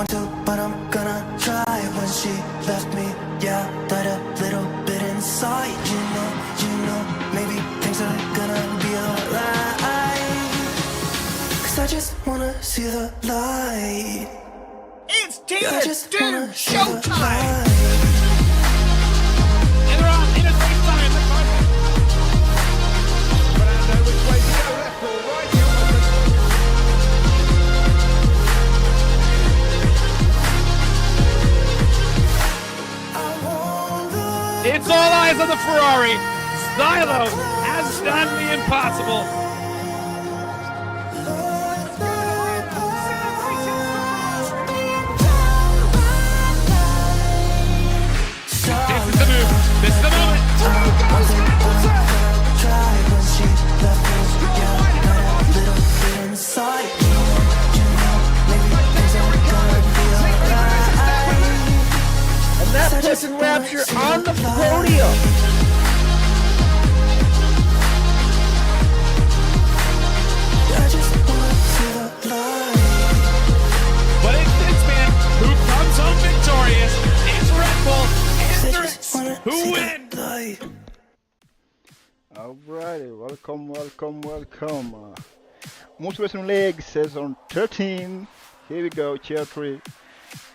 want to, but I'm gonna try. When she left me, yeah, died a little bit inside. You know, maybe things are gonna be alright. 'Cause I just wanna see the light. It's Tina Doom Showtime! And they're on in a safe time. But I know which way to go, left or right. It's all eyes on the Ferrari. Stylo has done the impossible. This is the move. This is the moment. And that puts in Rapture on the podium. But it's this man who comes home victorious. It's Red Bull. It's the Reds who win. Alrighty, welcome. Motivation League Season 13. Here we go, Tier 3.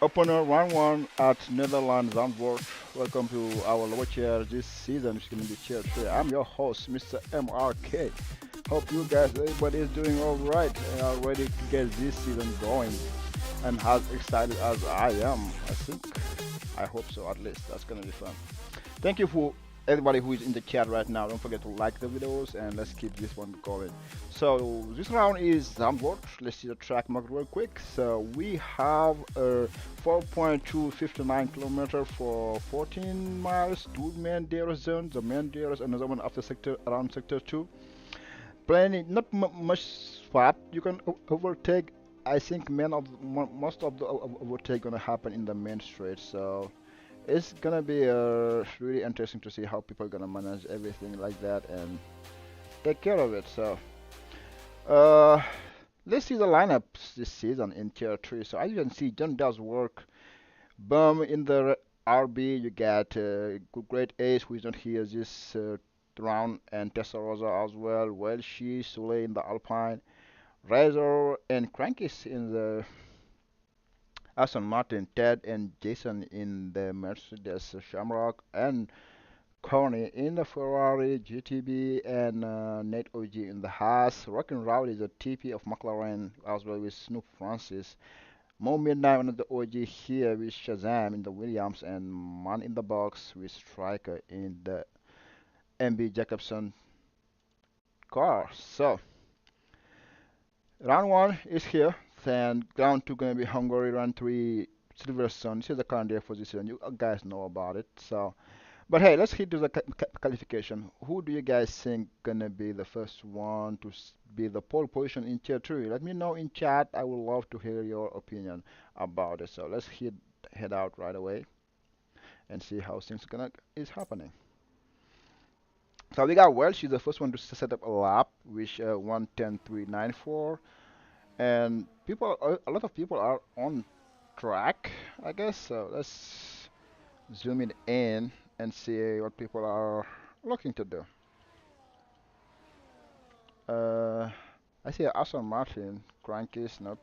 Opener round 1 at Netherlands Zandvoort. Welcome to our lower chair this season. It's going to be Tier 3. I'm your host, Mr. MRK. Hope you guys, everybody is doing alright and are ready to get this season going. And as excited as I am, I hope so at least. That's going to be fun. Thank you for everybody who is in the chat right now. Don't forget to like the videos and let's keep this one going. So this round is Zandvoort. Let's see the track mark real quick. So we have a 4.259 kilometer for 14 miles, 2 Mandela zones. The Mandela is another one after around sector 2. Plenty, not much spot you can overtake. I think most of the overtake gonna happen in the main straight. So it's gonna be really interesting to see how people are gonna manage everything like that and take care of it. So let's see the lineups this season in Tier 3. So as you can see, John does work. Bum in the RB, you got Great Ace who is not here this round, and Tessarossa as well. Welshi, Sule in the Alpine, Razor and Crankis in the Aston Martin, Ted and Jason in the Mercedes Shamrock, and Connie in the Ferrari GTB, and Nate OG in the Haas. Rockin' Rowdy is a TP of McLaren as well with Snoop Francis. Mo Midnight one of the OG here with Shazam in the Williams, and Man in the Box with Striker in the MB Jacobson car. So round 1 is here. Then round 2 gonna be Hungary. Round 3 Silverstone. This is the current day position. You guys know about it. So, but hey, let's hit to the qualification. Who do you guys think gonna be the first one to be the pole position in Tier 3? Let me know in chat. I would love to hear your opinion about it. So let's head out right away and see how things is happening. So we got Welsh. She's the first one to set up a lap, which 1:10.394. And a lot of people are on track, I guess. So let's zoom it in and see what people are looking to do. I see Aston Martin, Crankis, nope.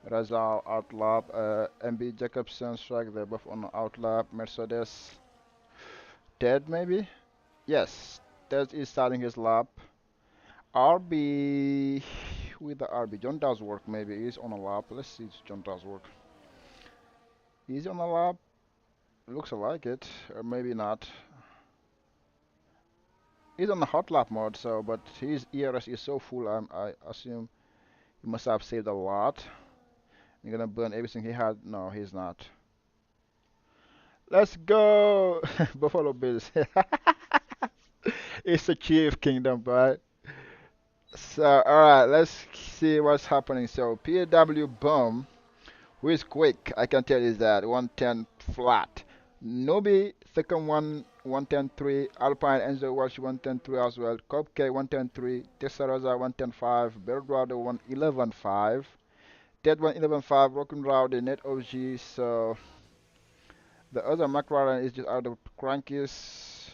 Razal, outlap, MB Jacobson, Strike, they're both on outlap. Mercedes, Ted maybe? Yes, Ted is starting his lap. RB with the RB. John does work maybe. He's on a lap. Let's see if John does work. He's on a lap. Looks like it. Or maybe not. He's on the hot lap mode, so but his ERS is so full I assume he must have saved a lot. You're gonna burn everything he had. No, he's not. Let's go! Buffalo Bills. It's the Chief Kingdom, right? So, alright, let's see what's happening. So, PAW Boom, who is quick, I can tell you that, 110 flat. Nobi, second one, 110.3. Alpine, Enzo Walsh, 110.3 as well. Cupcake, 110.3. Tessarossa, 110.5. Beldwado, 111.5. Dead 111.5, Broken Rowdy, Net OG. So the other McLaren is just out of Crankies.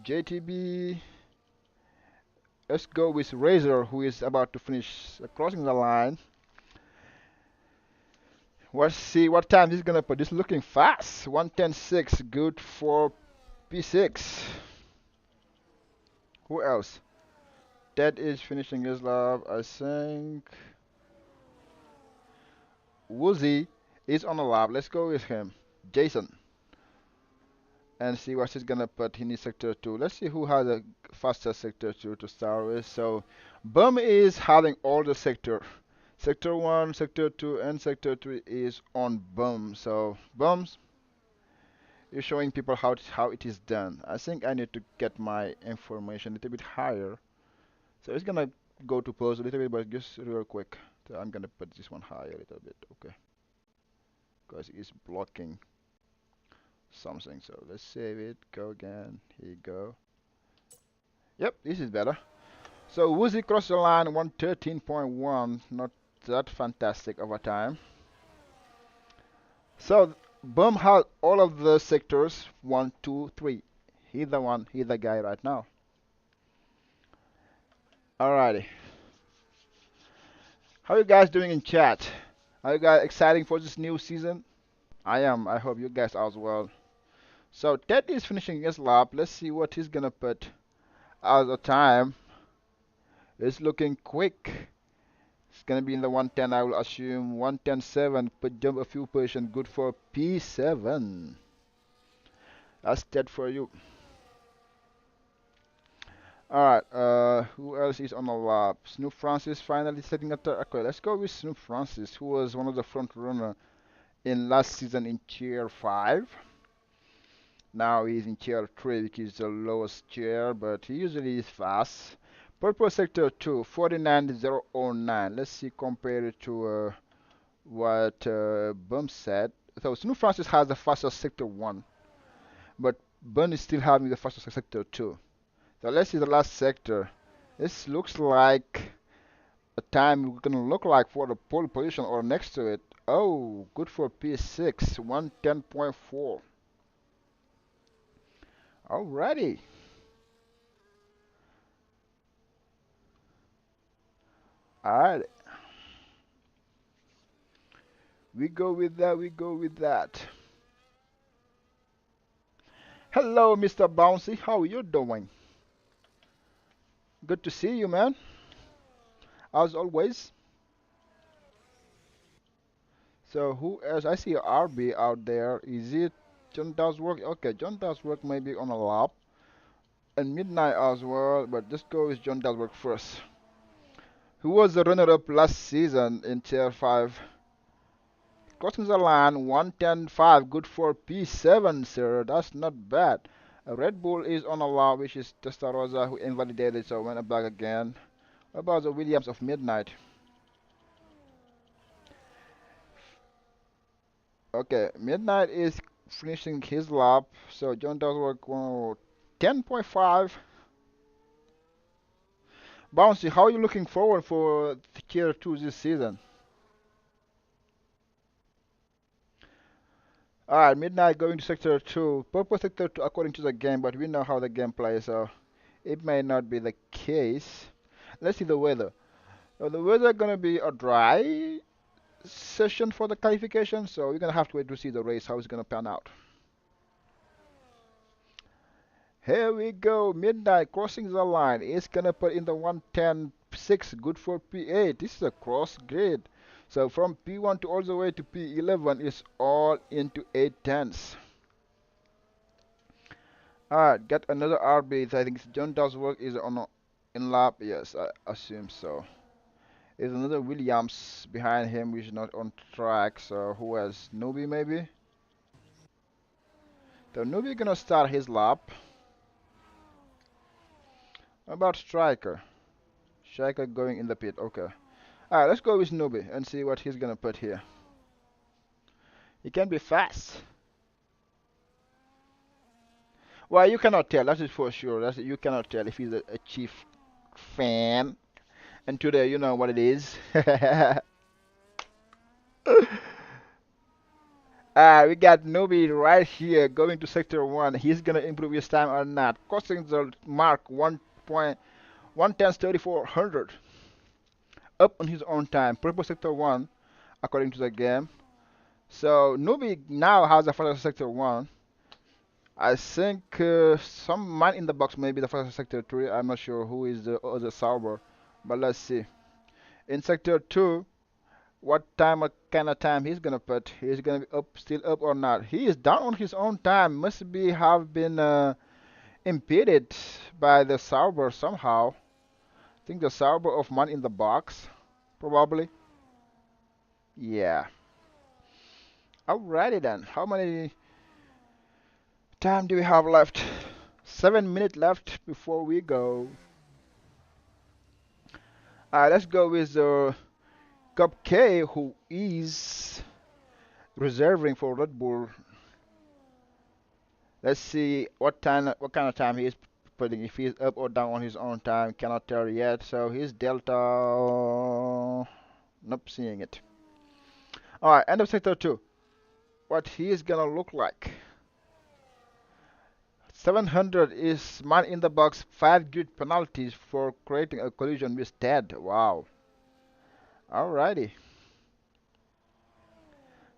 JTB. Let's go with Razor, who is about to finish crossing the line. Let's see what time he's gonna put. This is looking fast. 110.6, good for P6. Who else? Dead is finishing his lap, I think. Woozy is on the lap. Let's go with him. Jason. And see what he's gonna put in his sector 2. Let's see who has a faster sector 2 to start with. So Bum is having all the sector. Sector 1, sector 2, and sector 3 is on Bum. So Bums, you're showing people how it is done. I think I need to get my information a little bit higher. So it's gonna go to pause a little bit, but just real quick. So I'm gonna put this one higher a little bit, okay? Because it's blocking something. So let's save it. Go again. Here you go. Yep, this is better. So Woozy crossed the line 113.1. Not that fantastic over time. So Bum has all of the sectors 1, 2, 3. He's the one. He's the guy right now. Alrighty. How you guys doing in chat? Are you guys excited for this new season? I am. I hope you guys are as well. So Ted is finishing his lap. Let's see what he's gonna put as a time. It's looking quick. It's gonna be in the 110, I will assume. 110.7. But jump a few positions. Good for P7. That's Ted for you. Alright, who else is on the lap? Snoop Francis finally setting up the... Okay, let's go with Snoop Francis, who was one of the front runner in last season in Tier 5. Now he's in Tier 3, which is the lowest tier, but he usually is fast. Purple Sector 2, 49.009. Let's see, compare it to what Bum said. So Snoop Francis has the fastest Sector 1, but Bum is still having the fastest Sector 2. So let's see the last sector. This looks like a time we're gonna look like for the pole position or next to it. Oh, good for P6, 110.4. Alrighty. Alright. We go with that, we go with that. Hello, Mr. Bouncy. How are you doing? Good to see you, man. As always. So who else? I see RB out there. Is it John does work? Okay, John does work maybe on a lap. And Midnight as well, but let's go with John does work first. Who was the runner-up last season in Tier 5? Crossing the line, 110.5. Good for P7, sir. That's not bad. Red Bull is on a lap, which is Testarossa, who invalidated, so went back again. What about the Williams of Midnight? Okay, Midnight is finishing his lap, so John does work 10.5. Bouncy, how are you looking forward for Tier 2 this season? Alright, Midnight going to Sector 2. Purple Sector 2 according to the game, but we know how the game plays, so it may not be the case. Let's see the weather. The weather gonna be a dry session for the qualification, so we're gonna have to wait to see the race, how it's gonna pan out. Here we go, Midnight crossing the line. It's gonna put in the 110.6, good for P8. This is a cross grid. So from P1 to all the way to P11 is all into 8/10. Alright, got another RB. I think John does work is on in lap. Yes, I assume so. There's another Williams behind him which is not on track. So who else? Nubi maybe? So Nubi gonna start his lap. What about Striker? Striker going in the pit, okay. Alright, let's go with Nubi and see what he's gonna put here. He can be fast. Well, you cannot tell, that is for sure. You cannot tell if he's a chief fan. And today, you know what it is. We got Nobi right here going to sector 1. He's gonna improve his time or not. Crossing the mark 1:10:34 up on his own time. Purple sector 1 according to the game. So Nubi now has a faster sector 1. I think some man in the box may be the faster sector 3. I'm not sure who is the other server, but let's see. In sector 2, what time, what kind of time he's gonna put? He's gonna be up, still up or not? He is down on his own time. Must be have been impeded by the server somehow. I think the server of man in the box, probably. Yeah. Alrighty then. How many time do we have left? 7 minutes left before we go. Alright, let's go with Cup K, who is reserving for Red Bull. Let's see what kind of time he is putting. If he's up or down on his own time, cannot tell yet. So his delta, nope, seeing it. Alright, end of sector 2. What he is gonna look like. 700 is man in the box, 5 grid penalties for creating a collision with Ted. Wow. Alrighty.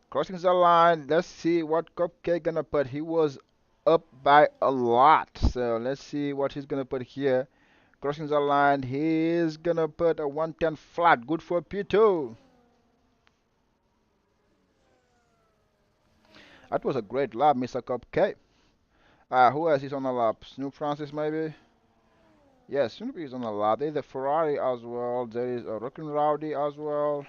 Crossing the line. Let's see what Cupcake gonna put. He was up by a lot. So let's see what he's gonna put here. Crossing the line. He's gonna put a 110 flat. Good for P2. That was a great lap, Mr. Cupcake. Who else is on the lap? Snoop Francis maybe? Yes, Snoop is on the lap. There's a Ferrari as well. There is a Rockin' Rowdy as well.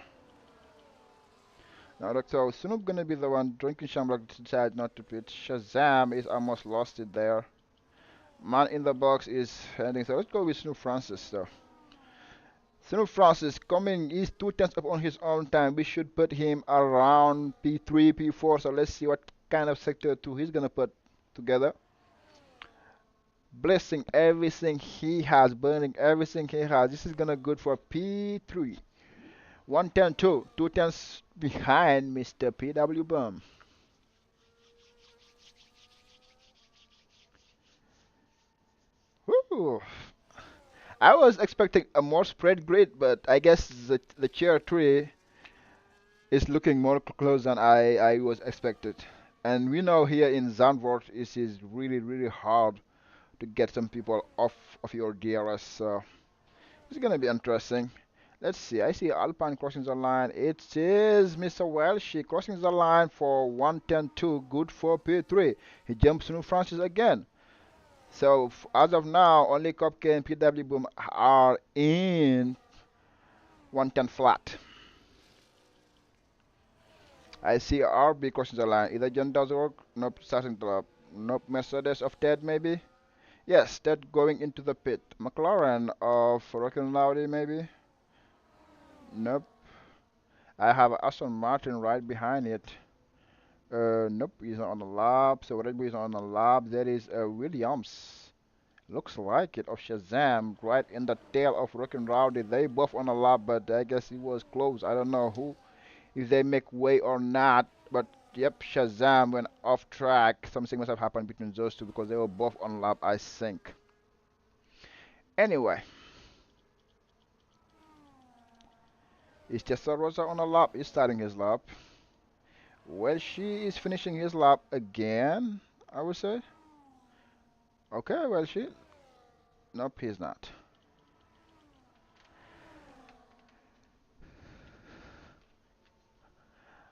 Now, so Snoop gonna be the one drinking Shamrock decided not to pit. Shazam is almost lost it there. Man in the box is heading. So let's go with Snoop Francis though. Snoop Francis coming is 2 tenths up on his own time. We should put him around P3, P4. So let's see what kind of sector 2 he's gonna put together. Blessing everything he has, burning everything he has. This is gonna good for P3. 110-2, 2 tenths behind Mr. PW Bum. Woo. I was expecting a more spread grid, but I guess the chair 3 is looking more close than I was expected. And we know here in Zandvoort it is really hard to get some people off of your DRS. So it's gonna be interesting. Let's see. I see Alpine crossing the line. It is Mr. Welsh crossing the line for 110-2. Good for P3. He jumps through Francis again. So as of now, only Cupcake and PW Boom are in 110 flat. I see RB crossing the line. Either John does work. Nope, starting the lap. Nope, Mercedes of Ted maybe. Yes, Ted going into the pit. McLaren of Rockin' Rowdy maybe. Nope. I have Aston Martin right behind it. Nope, he's not on the lap. So Red Bull is on the lap. There is Williams. Looks like it of Shazam right in the tail of Rockin' Rowdy. They both on the lap, but I guess it was close. I don't know who, if they make way or not. But yep, Shazam went off track. Something must have happened between those two because they were both on lap, I think. Anyway. Is Testarossa on a lap? He's starting his lap. Well, she is finishing his lap again, I would say. Okay, well, she... Nope, he's not.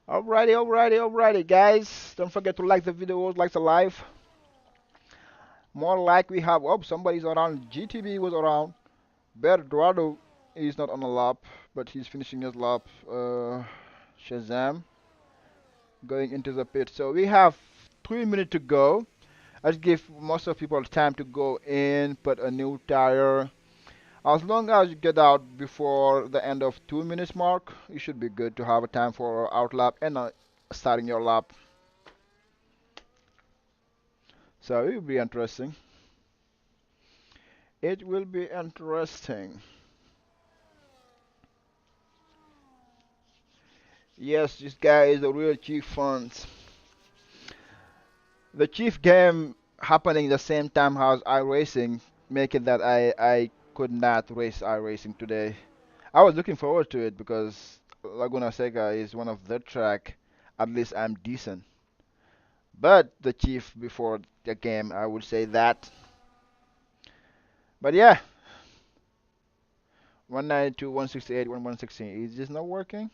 Alrighty, guys. Don't forget to like the video, like the live. More like we have... Oh, somebody's around. GTB was around. Berduado is not on a lap, but he's finishing his lap. Shazam going into the pit. So we have 3 minutes to go. Let's give most of people time to go in, put a new tire. As long as you get out before the end of 2 minutes mark, you should be good to have a time for out lap and starting your lap. So it will be interesting. It will be interesting. Yes, this guy is a real chief fans. The chief game happening the same time as iRacing, making that I could not race iRacing today. I was looking forward to it because Laguna Seca is one of the track. At least I'm decent. But the chief before the game, I would say that. But yeah, 192, 168, 116. Is this not working?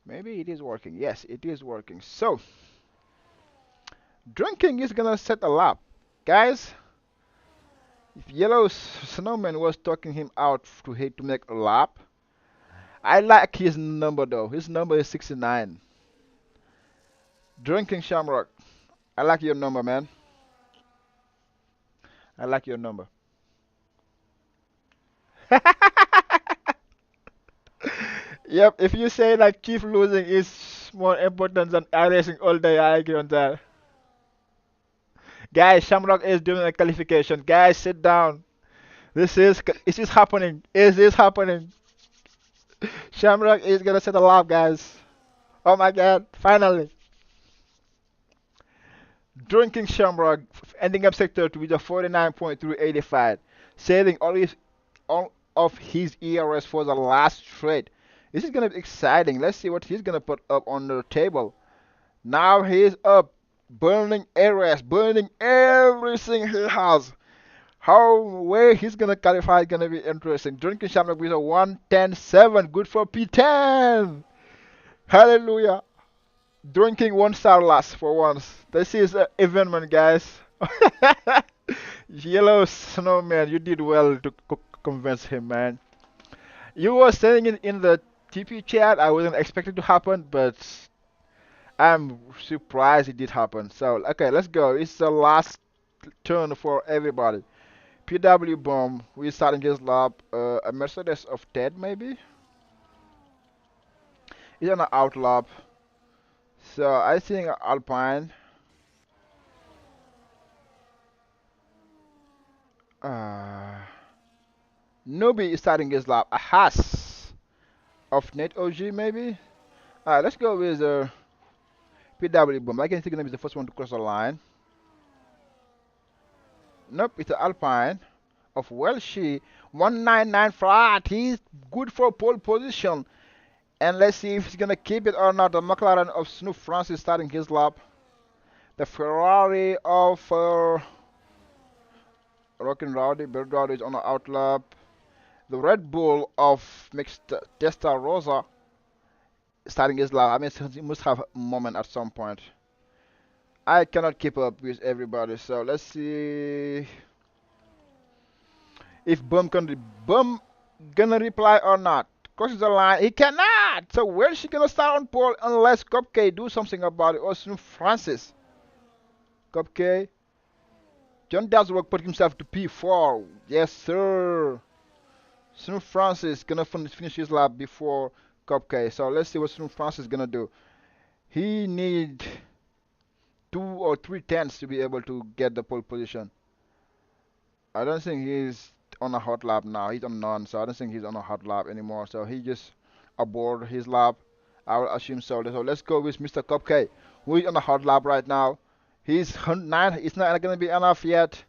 Maybe it is working. Yes, it is working. So, drinking is gonna set a lap. Guys, if Yellow Snowman was talking him out to hit to make a lap, I like his number though. His number is 69. Drinking Shamrock, I like your number, man. I like your number. Yep, if you say like Chief losing is more important than racing all day, I agree on that. Guys, Shamrock is doing a qualification. Guys, sit down. This is happening. Is this happening? Shamrock is gonna set a lap, guys. Oh my god, finally. Drinking Shamrock ending up sector 2 with a 49.385, saving all of his ERS for the last straight. This is gonna be exciting. Let's see what he's gonna put up on the table. Now he's up, burning ERS, burning everything he has. How where he's gonna qualify is gonna be interesting. Drinking Shamrock with a 110.7, good for P10. Hallelujah. Drinking 1 star last for once. This is an eventman, guys. Yellow Snowman, you did well to convince him, man. You were saying it in the TP chat. I wasn't expecting to happen, but I'm surprised it did happen. So, okay, let's go. It's the last turn for everybody. PW Bomb, we're starting his lap. A Mercedes of Ted, maybe? He's on an out lap. So, I think Alpine. Uh, Newbie is starting his lap. A Haas of Net OG, maybe? Alright, let's go with PW Bomb. I guess he's gonna be the first one to cross the line. Nope, it's an Alpine of Welshi. 199 flat. He's good for pole position. And let's see if he's gonna keep it or not. The McLaren of Snoop Francis starting his lap. The Ferrari of Rockin' Rowdy, Bird Rowdy is on the out lap. The Red Bull of Mixed Testa Rosa starting his lap. I mean, he must have a moment at some point. I cannot keep up with everybody, so let's see if Bum gonna reply or not. Crosses the line, he cannot. So where's she gonna start on pole unless Cupcake do something about it or Snoop Francis? Cupcake. John Daswork put himself to P4. Yes, sir. Snoop Francis gonna finish his lap before Cupcake. So let's see what Snoop Francis gonna do. He need 2 or 3 tenths to be able to get the pole position. I don't think he's on a hot lap now. He's on none, so I don't think he's on a hot lap anymore. So he just aboard his lap. I will assume so. So let's go with Mr. Cupcake, who is on a hot lap right now. He's 9. It's not gonna be enough yet.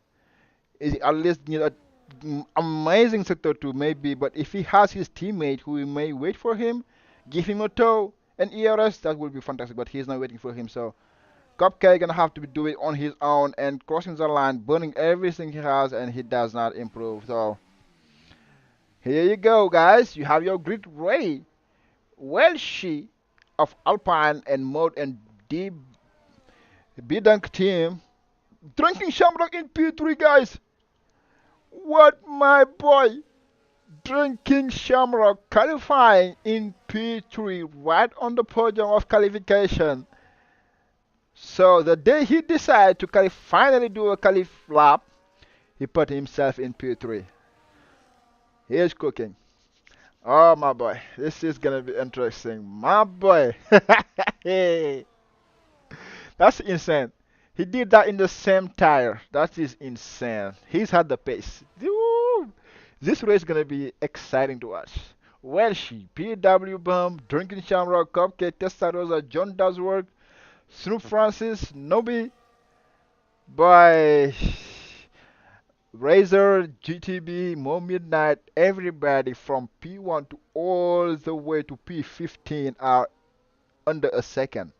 Is at least need a amazing sector 2 maybe. But if he has his teammate who may wait for him, give him a tow and ERS, that would be fantastic. But he's not waiting for him, so Cupcake gonna have to do it on his own and crossing the line, burning everything he has, and he does not improve. So here you go, guys. You have your grid ready. Welshi of Alpine and Mode and D Bidunk team. Drinking Shamrock in P3, guys. What, my boy? Drinking Shamrock qualifying in P3 right on the podium of qualification. So the day he decided to finally do a qualif lap, he put himself in P3. Here's cooking. Oh my boy, this is gonna be interesting. My boy. Hey. That's insane. He did that in the same tire. That is insane. He's had the pace. Woo! This race is gonna be exciting to watch. Welshi, PW Bum, Drinking Shamrock, Cupcake, Testarossa, John Doeswork, Snoop Francis, Nobi, by Razor, GTB, Mo Midnight, everybody from P1 to all the way to P15 are under a second.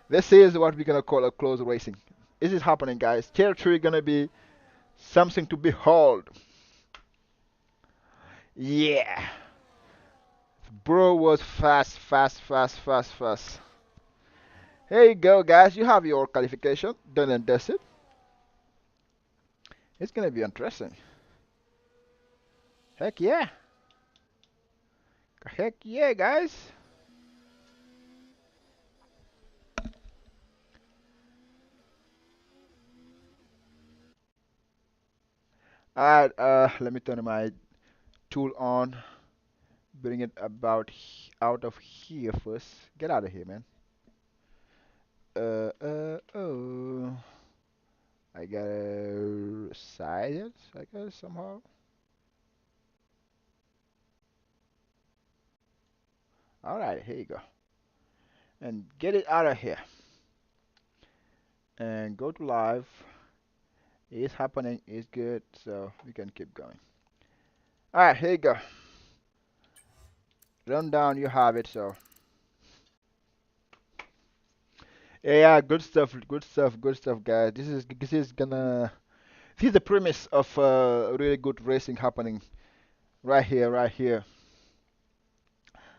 This is what we're gonna call a close racing. This is happening, guys. Tier 3 gonna be something to behold. Yeah. Bro was fast, fast, fast, fast, fast. Here you go, guys. You have your qualification. Done and dusted. It's gonna be interesting. Heck yeah. Heck yeah, guys. Alright, let me turn my tool on. Bring it out of here first. Get out of here, man. Oh. I gotta size it, I guess, somehow. Alright, here you go. And get it out of here. And go to live. It's happening, it's good, so we can keep going. Alright, here you go. Rundown, you have it, so. Yeah, good stuff, good stuff, good stuff, guys. This is the premise of really good racing happening right here, right here.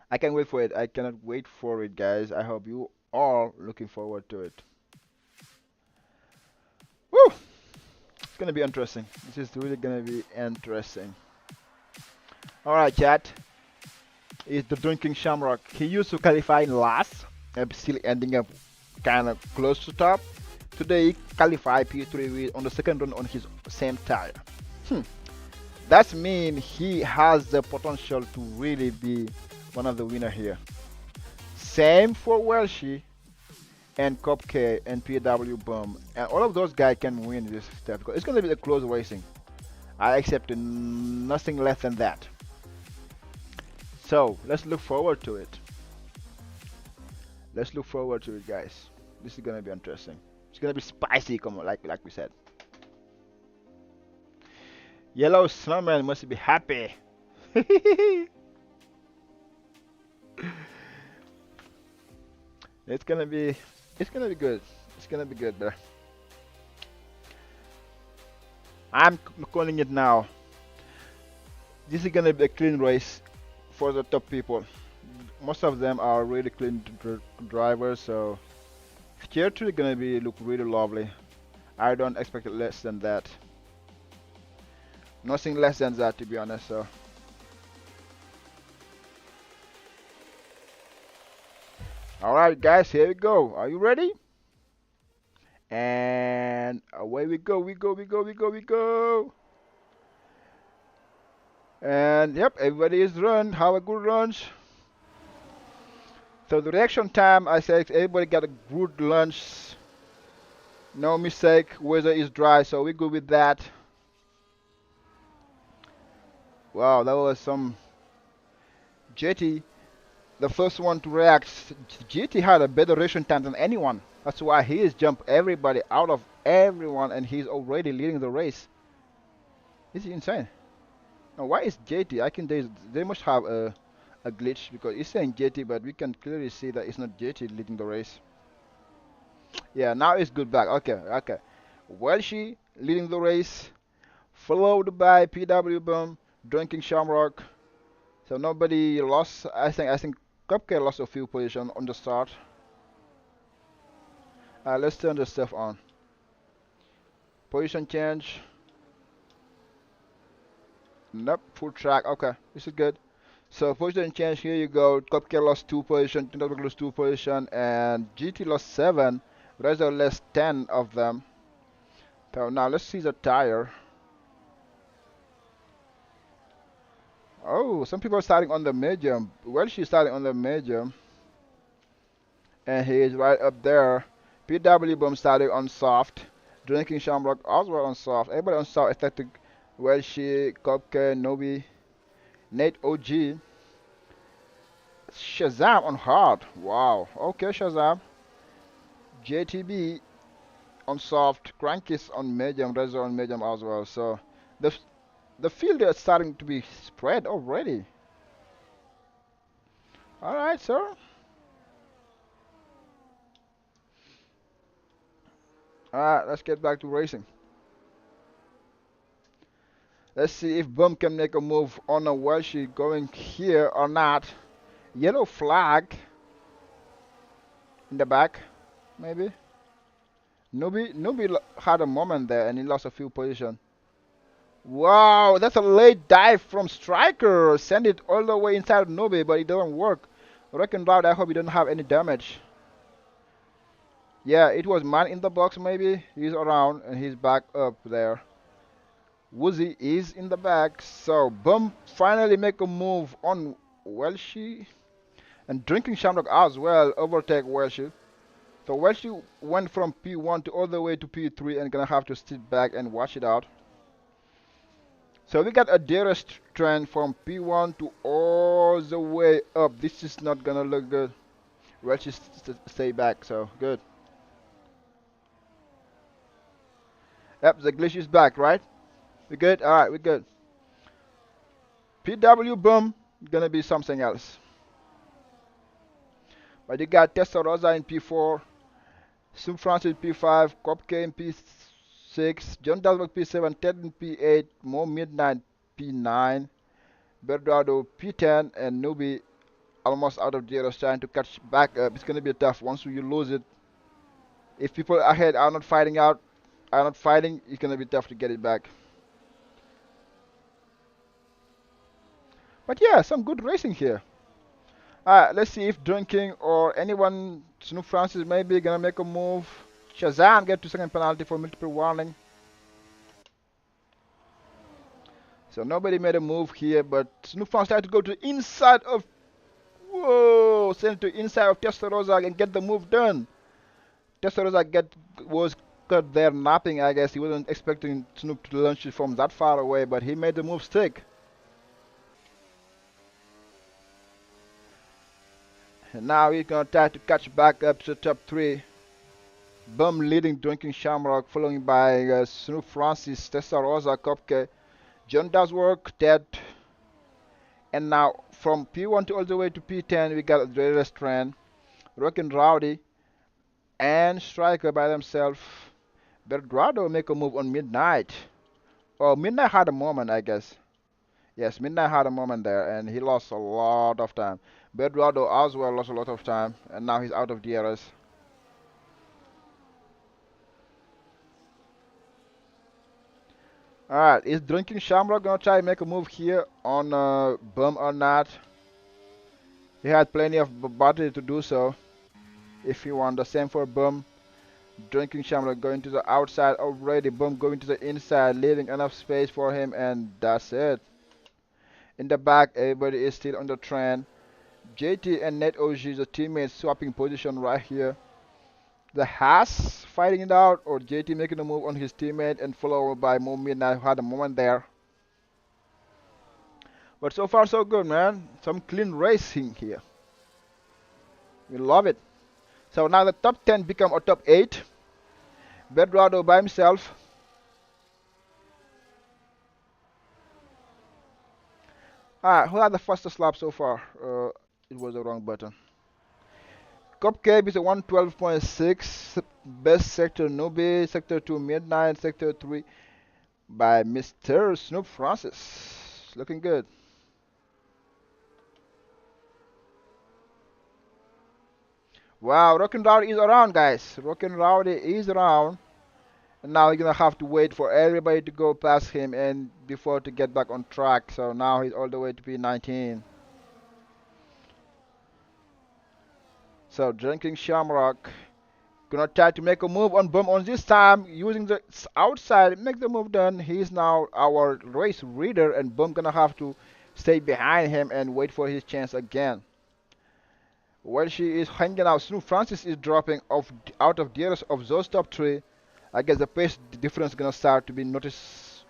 I can't wait for it. I cannot wait for it, guys. I hope you all looking forward to it. Woo! It's gonna be interesting. This is really gonna be interesting. Alright, chat. It's the Drinking Shamrock. He used to qualify in last, still ending up kind of close to top. Today he qualified P3 on the second run on his same tire. That means he has the potential to really be one of the winners here. Same for Welshi and Cupcake and PW Bum, and all of those guys can win this stuff because it's gonna be a close racing. I accept nothing less than that. So let's look forward to it. Let's look forward to it, guys. This is gonna be interesting. It's gonna be spicy, come on, like we said. Yellow Snowman must be happy. It's gonna be good. It's gonna be good, bro. I'm calling it now. This is gonna be a clean race for the top people. Most of them are really clean drivers, so tier 2 is gonna be look really lovely. I don't expect it less than that. Nothing less than that, to be honest. So. Alright, guys, here we go. Are you ready? And away we go, we go. And yep, everybody is run. Have a good lunch. So the reaction time, I said everybody got a good lunch. No mistake, weather is dry, so we good with that. Wow, that was some JT. The first one to react. GT had a better reaction time than anyone. That's why he has jumped everybody out of everyone and he's already leading the race. This is insane. Now why is JT? I think they must have a glitch because it's saying JT but we can clearly see that it's not JT leading the race. Yeah, now it's good back. Okay. Welshi leading the race, followed by PW Boom, Drinking Shamrock. So nobody lost. I think Cupcake lost a few positions on the start. Let's turn the stuff on. Position change. Nope, full track. Okay, this is good. So position change, here you go. Cupcake lost 2 positions, Tinderberg lost 2 positions, and GT lost 7. Razor lost 10 of them. So now let's see the tire. Oh, some people are starting on the medium. Well, she's starting on the medium. And he is right up there. PW Boom starting on soft. Drinking Shamrock also on soft. Everybody on soft except Well, she, Cupcake, Nobi, Nate OG. Shazam on hard. Wow. Okay, Shazam. JTB on soft. Crankies on medium. Razor on medium as well. So the the field is starting to be spread already. All right, sir. All right, let's get back to racing. Let's see if Boom can make a move on a Welshie going here or not. Yellow flag in the back, maybe. Nubi had a moment there and he lost a few positions. Wow, that's a late dive from Striker. Send it all the way inside of Nubi, but it doesn't work. Wrecking Route, I hope he doesn't have any damage. Yeah, it was man in the box maybe. He's around and he's back up there. Woozy is in the back, so Bum finally make a move on Welshie. And Drinking Shamrock as well, overtake Welshie. So Welshie went from P1 to all the way to P3 and gonna have to sit back and watch it out. So we got a dearest trend from P1 to all the way up. This is not gonna look good. Welshie stay back, so good. Yep, the glitch is back, right? We good? Alright, we good. PW Boom, gonna be something else. But you got Testarossa in P4, Sim Francis P5, Kopke in P6, John Dalberg P7, Ted in P8, Mo Midnight P9, Bernardo P10, and Nubi almost out of DRS trying to catch back up. It's gonna be tough once you lose it. If people ahead are not fighting, it's gonna be tough to get it back. But yeah, some good racing here. Alright, let's see if Drinking or anyone, Snoop Francis maybe gonna make a move. Shazam get 2-second penalty for multiple warning. So nobody made a move here, but Snoop Francis tried to go to the inside of, whoa, send it to inside of Testarossa and get the move done. Testarossa was cut there napping, I guess. He wasn't expecting Snoop to launch it from that far away, but he made the move stick. And now he's gonna try to catch back up to the top 3. Bum leading Drinking Shamrock, following by Snoop Francis, Testarossa, Kopke, John Does Work, Ted. And now from P1 to all the way to P10, we got Adrenaline Strand, Rockin' Rowdy, and Striker by themselves. Belgrado make a move on Midnight. Oh, Midnight had a moment, I guess. Yes, Midnight had a moment there, and he lost a lot of time. Belgrado as well lost a lot of time, and now he's out of DRS. Alright, is Drinking Shamrock gonna try and make a move here on Bum or not? He had plenty of battery to do so. If he want the same for Bum. Drinking Shamrock going to the outside already. Bum going to the inside, leaving enough space for him, and that's it. In the back, everybody is still on the trend. JT and Net OG, the teammates swapping position right here. The Haas fighting it out, or JT making a move on his teammate and followed by Mo Midnight, who had a moment there. But so far so good, man. Some clean racing here. We love it. So now the top 10 become a top 8. Belgrado by himself. Alright, who had the fastest lap so far? It was the wrong button. Cupcake is a 112.6. Best sector Nubi, sector 2 Midnight, sector 3 by Mr. Snoop Francis. Looking good. Wow, Rockin' Rowdy is around, guys. Rockin' Rowdy is around. And now he's gonna have to wait for everybody to go past him and before to get back on track. So now he's all the way to P19. So Drinking Shamrock gonna try to make a move on Bum on this time using the outside. Make the move done. He's now our race reader, and Bum gonna have to stay behind him and wait for his chance again. While she is hanging out, Snoop Francis is dropping out of DRS of those top 3. I guess the pace difference gonna start to be noticed.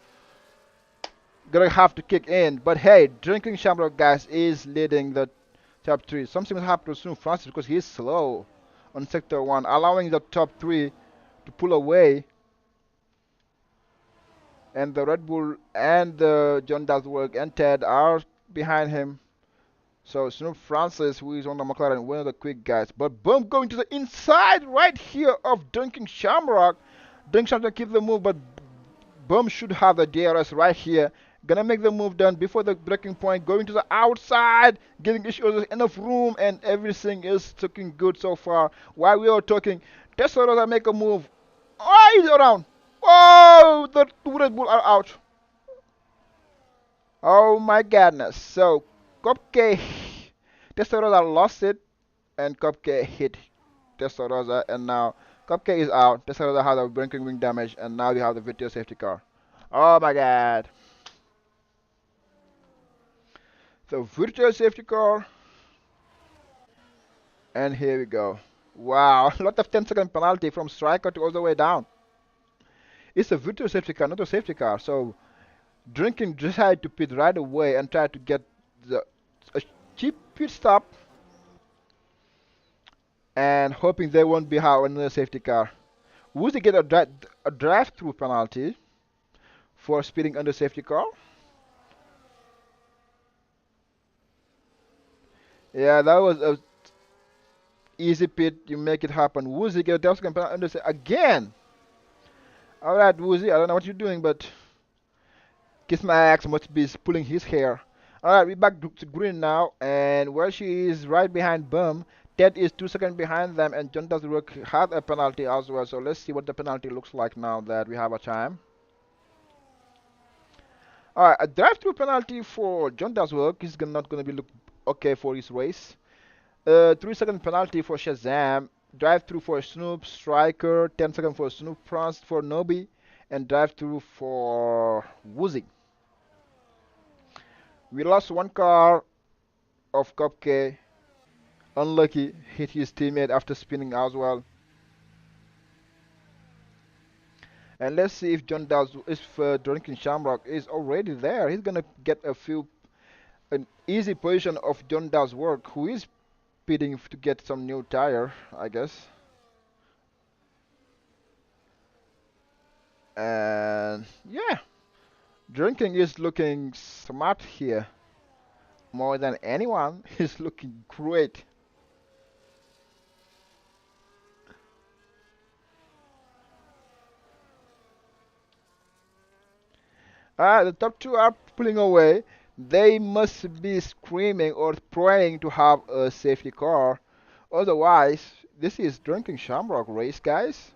Gonna have to kick in, but hey, Drinking Shamrock guys is leading the top 3. Something will happen to Snoop Francis because he's slow on sector 1, allowing the top 3 to pull away. And the Red Bull and John Daswork and Ted are behind him. So Snoop Francis, who is on the McLaren, one of the quick guys. But boom, going to the inside right here of Duncan Shamrock. Duncan Shamrock keep the move, but Boom should have the DRS right here. Gonna make the move done before the breaking point. Going to the outside, giving each other enough room, and everything is looking good so far. While we are talking, Tesla make a move. Oh, he's around. Oh, the two Red Bull are out. Oh my goodness. So, Cupcake, Testarossa lost it, and Cupcake hit Testarossa, and now Cupcake is out. Testarossa has a breaking wing damage, and now we have the video safety car. Oh my god. So, virtual safety car, and here we go. Wow, a lot of 10-second penalty from striker to all the way down. It's a virtual safety car, not a safety car. So, Drinking decided to pit right away and try to get a cheap pit stop, and hoping they won't be have another safety car. Would they get a drive-through penalty for speeding under safety car? Yeah, that was a easy pit. You make it happen. Woozy get a drive-through penalty under again. All right, Woozy, I don't know what you're doing, but Kiss My Axe must be pulling his hair. Alright, we're back to green now, and where she is right behind Bum. Ted is 2 seconds behind them, and John Daswork had a penalty as well. So let's see what the penalty looks like now that we have a time. Alright, a drive-through penalty for John Daswork is not going to be look okay for his race. 3-second penalty for Shazam. Drive-through for Snoop, Striker. 10 seconds for Snoop France for Nobi, and drive-through for Woozy. We lost one car of Cupcake. Unlucky, hit his teammate after spinning as well. And let's see if Drinking Shamrock is already there. He's gonna get an easy position of John Daswork, who is pitting to get some new tire, I guess. And yeah, Drinking is looking smart here. More than anyone, he's looking great. The top 2 are pulling away. They must be screaming or praying to have a safety car. Otherwise, this is Drinking Shamrock race, guys.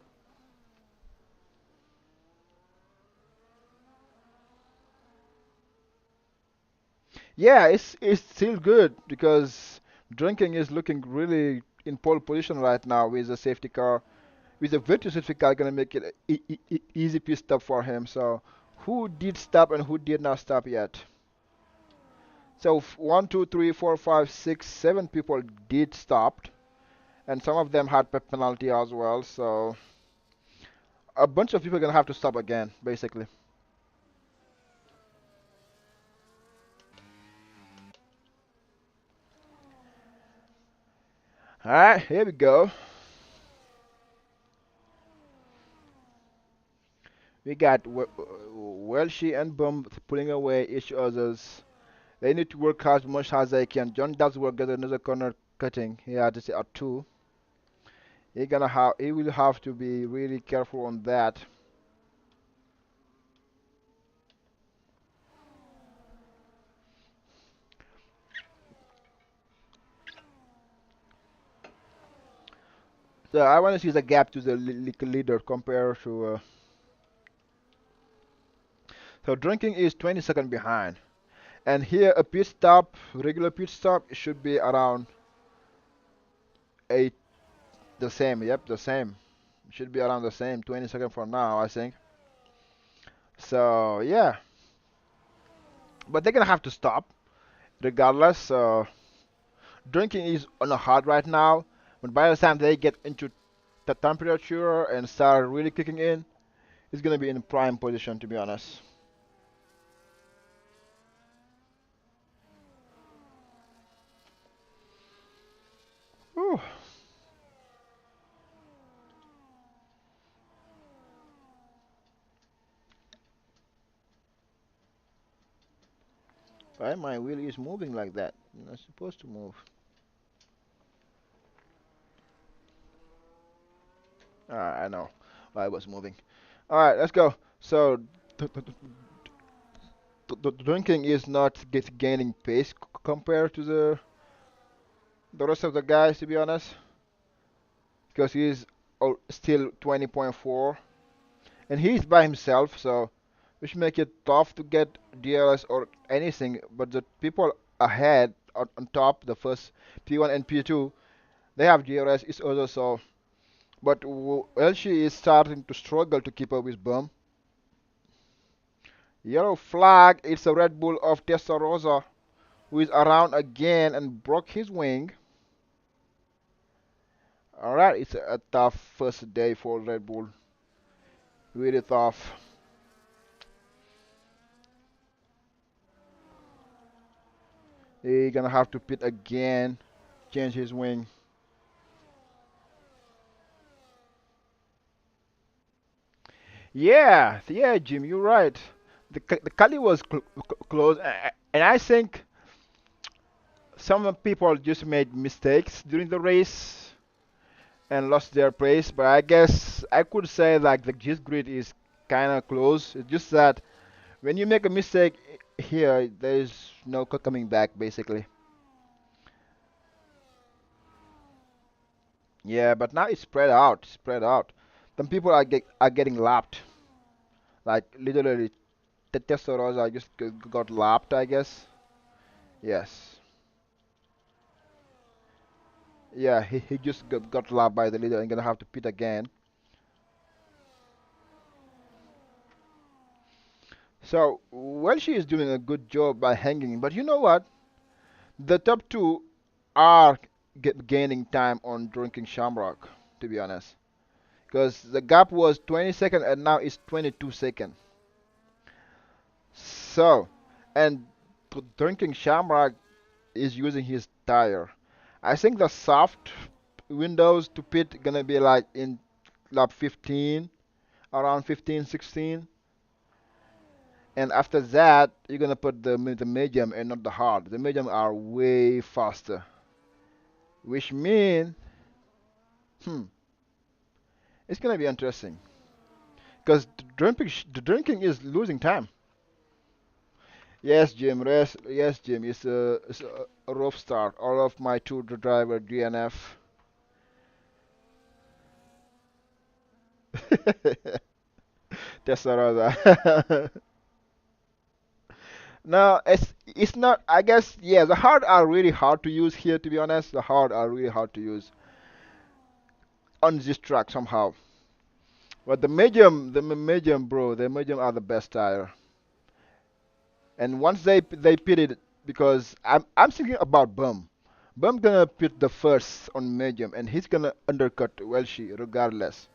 Yeah, it's still good because Drinking is looking really in pole position right now with a safety car. With a virtual safety car, gonna make it an easy pit stop for him. So, who did stop and who did not stop yet? So 1, 2, 3, 4, 5, 6, 7 people did stop, and some of them had penalty as well. So a bunch of people are gonna have to stop again, basically. All right, here we go. We got Welshie and Bum pulling away each other's. They need to work as much as they can. John does work get another corner cutting. He had to say a 2. He will have to be really careful on that. So I want to see the gap to the leader compared to. So Drinking is 20 seconds behind, and here a pit stop, regular pit stop, should be around 8. The same. Yep, the same. Should be around the same. 20 seconds from now, I think. So yeah, but they're gonna have to stop regardless. Drinking is on a hard right now, but by the time they get into the temperature and start really kicking in, it's gonna be in prime position, to be honest. Why my wheel is moving like that? You're not supposed to move. I know why I was moving. Alright, let's go. So, the drinking is not gaining pace compared to the rest of the guys, to be honest, because he's still 20.4, and he's by himself, so which make it tough to get DLS or anything. But the people ahead on top, the first P1 and P2, they have DRS. It's also so, but Elshi is starting to struggle to keep up with Bum. Yellow flag. It's a Red Bull of Testarossa, who is around again and broke his wing. Alright, it's a tough first day for Red Bull. Really tough. He's gonna have to pit again, change his wing. Yeah, Jim, you're right. The Cali was close, and I think some people just made mistakes during the race and lost their pace. But I guess I could say like the gist grid is kind of close. It's just that when you make a mistake here, there's no coming back basically. Yeah, but now it's spread out, spread out. Some people are getting lapped, like literally. The Testarossa just got lapped, I guess. Yes. Yeah, he just got lapped by the leader and gonna have to pit again. So, well, she is doing a good job by hanging, but you know what? The top two are gaining time on drinking Shamrock, to be honest. Because the gap was 20 seconds and now it's 22 seconds. So, and drinking Shamrock is using his tire. I think the soft windows to pit gonna be like in lap 15, around 15, 16. And after that, you're gonna put the medium and not the hard. The medium are way faster, which mean, hmm, it's gonna be interesting. Because the drinking is losing time. Yes, Jim. Yes, Jim. It's a rough start. All of my two driver DNF. That's another. No, it's not. I guess yeah. The hard are really hard to use here. To be honest, the hard are really hard to use on this track somehow. But the medium, bro, the medium are the best tire. And once they pit it, because I'm thinking about Bum. Bum gonna pit the first on medium, and he's gonna undercut Welshi regardless.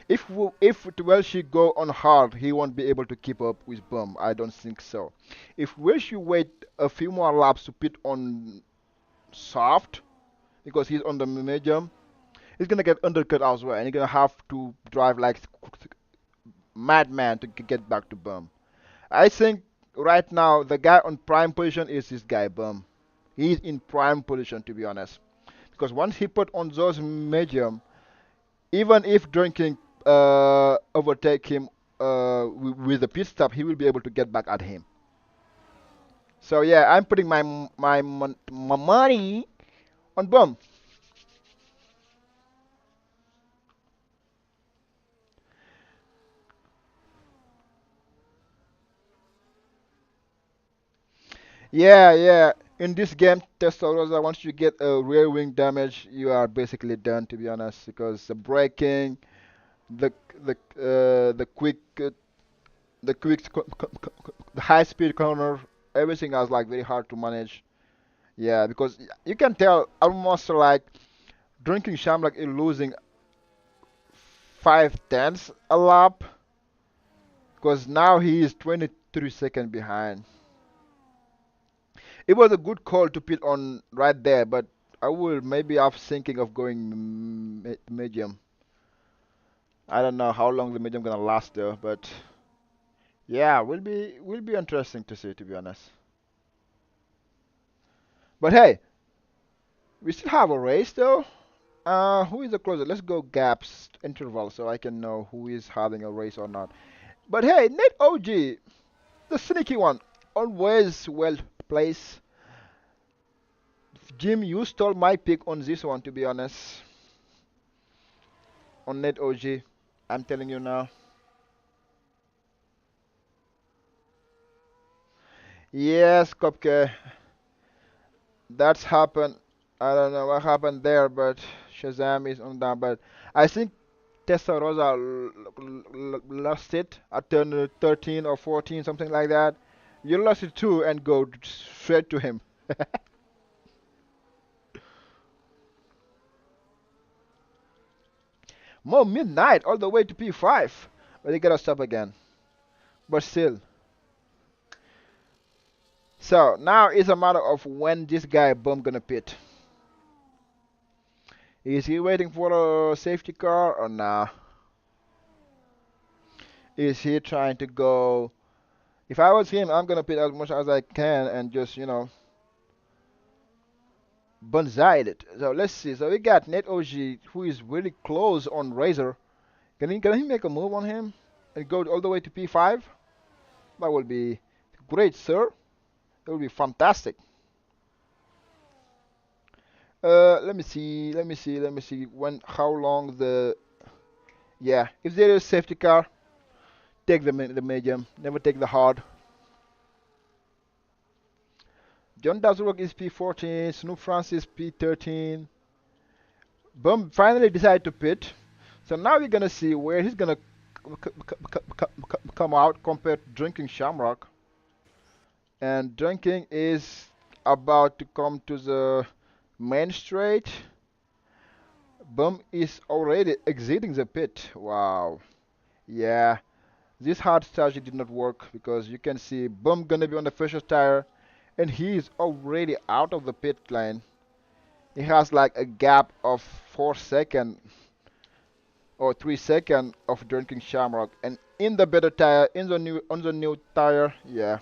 If Welshi go on hard, he won't be able to keep up with Bum. I don't think so. If Welshi wait a few more laps to pit on soft, because he's on the medium, he's gonna get undercut as well, and he's gonna have to drive like madman to get back to Bum. I think right now the guy on prime position is this guy Bum. He's in prime position to be honest, because once he put on those medium, even if drinking overtake him with the pit stop, he will be able to get back at him. So yeah, I'm putting my money on Bum. Yeah. In this game, Testarossa, once you get a rear wing damage, you are basically done, to be honest, because the braking, the the quick, the high speed corner, everything is like very hard to manage. Yeah, because you can tell almost like drinking Shamrock is losing 5 tenths a lap, because now he is 23 seconds behind. It was a good call to pit on right there, but I will maybe have thinking of going medium. I don't know how long the medium gonna last though, but yeah, will be interesting to see to be honest. But hey, we still have a race though. Who is the closer? Let's go gaps interval so I can know who is having a race or not. But hey, Nate OG, the sneaky one, always well placed. Jim, you stole my pick on this one, to be honest. On Nate OG, I'm telling you now. Yes, Kopke, that's happened. I don't know what happened there, but Shazam is on that. But I think Testarossa lost it at turn 13 or 14, something like that. You lost it too and go straight to him. More midnight all the way to P5. But they gotta stop again. But still. So now it's a matter of when this guy Boom gonna pit. Is he waiting for a safety car or nah? Is he trying to go? If I was him, I'm gonna pit as much as I can and just, bonsai it. So let's see. So we got Net OG who is really close on Razor. Can he make a move on him and go all the way to P5? That would be great, sir. It would be fantastic. Let me see. How long the, yeah. If there is safety car, take the medium. Never take the hard. John Dazurok is P14. Snoop Francis P13. Bum finally decided to pit. So now we're gonna see where he's gonna come out compared to Drinking Shamrock. And Drinking is about to come to the main straight. Bum is already exiting the pit. Wow. Yeah. This hard strategy did not work because you can see Bum gonna be on the freshest tire and he is already out of the pit lane. He has like a gap of 4 seconds or 3 seconds of Drinking Shamrock and in the better tire, in the new on the new tire, yeah.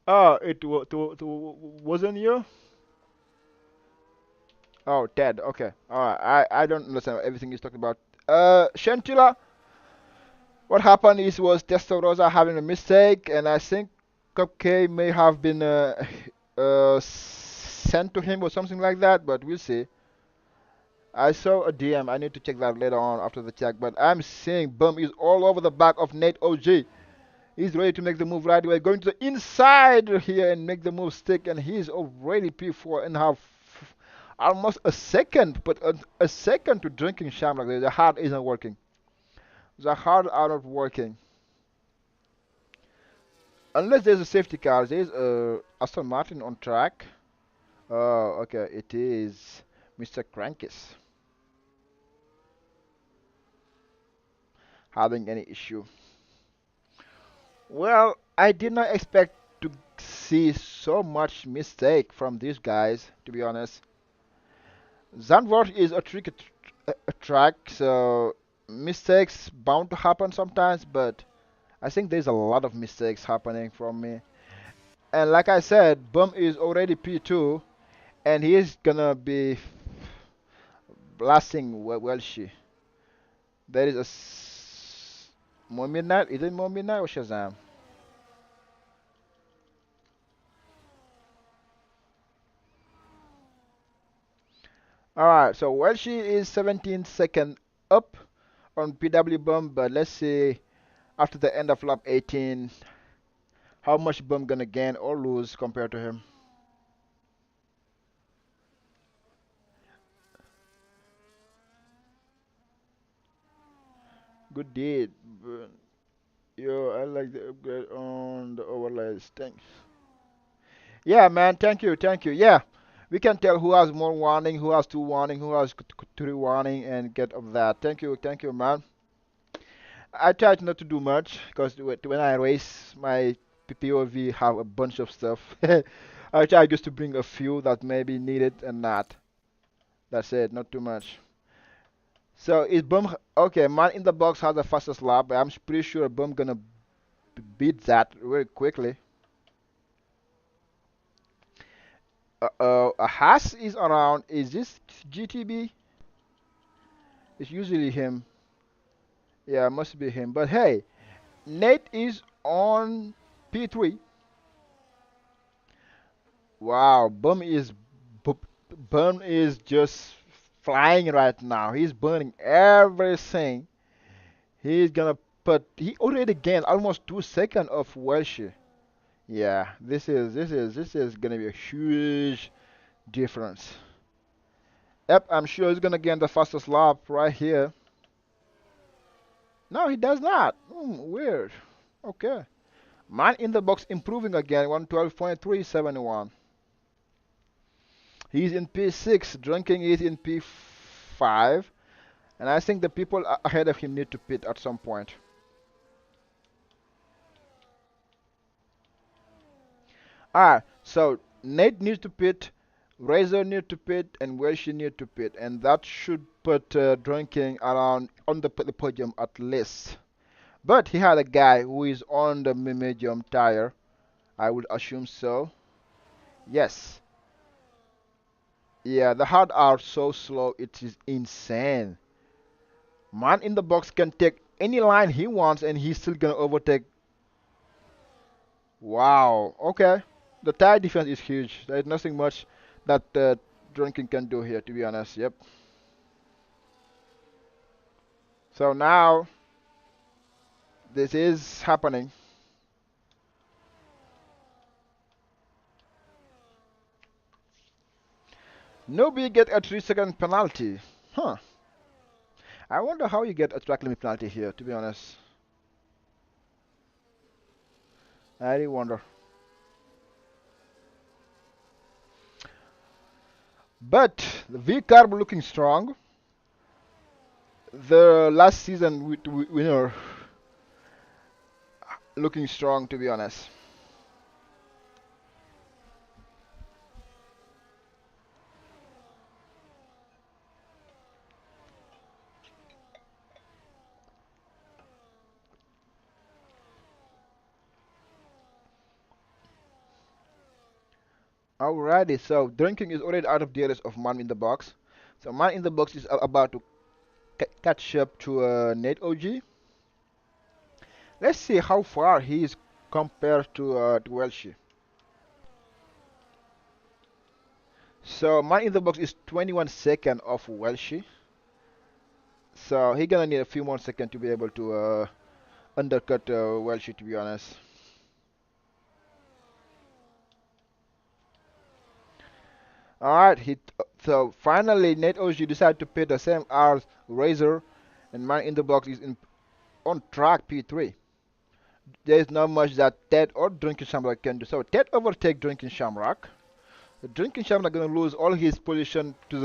Oh, wasn't you? Oh, Ted. Okay. Alright. I don't understand everything he's talking about. Shantila, what happened is was Testarossa having a mistake, and I think Cupcake may have been sent to him or something like that, but we'll see. I saw a DM. I need to check that later on after the check, but I'm seeing Bum is all over the back of Nate OG. He's ready to make the move right away. Going to the inside here and make the move stick, and he's already P4 and have almost a second, but a second to Drinking Shamrock. The hard isn't working. The hard are not working. Unless there's a safety car. There's a Aston Martin on track. Oh, okay. It is Mr. Krankis having any issue. Well, I did not expect to see so much mistake from these guys, to be honest. Zandvoort is a tricky a track, so mistakes bound to happen sometimes, but I think there's a lot of mistakes happening from me. And like I said, Bum is already P2, and he is gonna be blasting Welshi. There is more midnight. Is it more midnight or Shazam? Alright, so Welshi is 17 seconds up on PW Bum, but let's see after the end of lap 18 how much Bum gonna gain or lose compared to him. Good deed. Yo, I like the upgrade on the overlays. Thanks. Yeah, man. Thank you. Yeah, we can tell who has more warning, who has two warning, who has three warning, and get of that. Thank you, man. I tried not to do much because when I race, my POV have a bunch of stuff. I try just to bring a few that may be needed and not. That's it, not too much. So is Boom okay? Man in the box has the fastest lap, but I'm pretty sure Boom gonna beat that very quickly. Haas is around. Is this GTB? It's usually him. Yeah, must be him. But hey, Nate is on P3. Wow, Bu- Bum is just flying right now. He's burning everything. He's gonna he already gained almost 2 seconds of Welsh. Yeah, this is gonna be a huge difference. Yep, I'm sure he's gonna gain the fastest lap right here. No, he does not. Weird. Okay. Man in the box improving again, 112.371. He's in P6, drinking is in P5, and I think the people ahead of him need to pit at some point. Alright, so Nate needs to pit, Razor needs to pit, and Welsh need to pit, and that should put drinking around on the podium at least. But he had a guy who is on the medium tire. I would assume so. Yes. Yeah, the hard are so slow, it is insane. Man in the box can take any line he wants and he's still gonna overtake. Wow, okay. The tire defense is huge. There is nothing much that Drinking can do here, to be honest. Yep. So now, this is happening. Nobody get a 3-second penalty. Huh. I wonder how you get a track limit penalty here, to be honest. I really wonder. But the V-Carb looking strong. The last season winner looking strong, to be honest. Alrighty, so Drinking is already out of the DRS of Man in the Box. So Man in the Box is about to catch up to Nate OG. Let's see how far he is compared to Welsh. So Man in the Box is 21 seconds of Welsh. So he gonna need a few more seconds to be able to undercut Welsh, to be honest. Alright, so finally Nate OG decided to pit the same as Razor, and Man in the Box is on track P3. There is not much that Ted or Drinking Shamrock can do. So Ted overtake Drinking Shamrock. The Drinking Shamrock gonna lose all his position to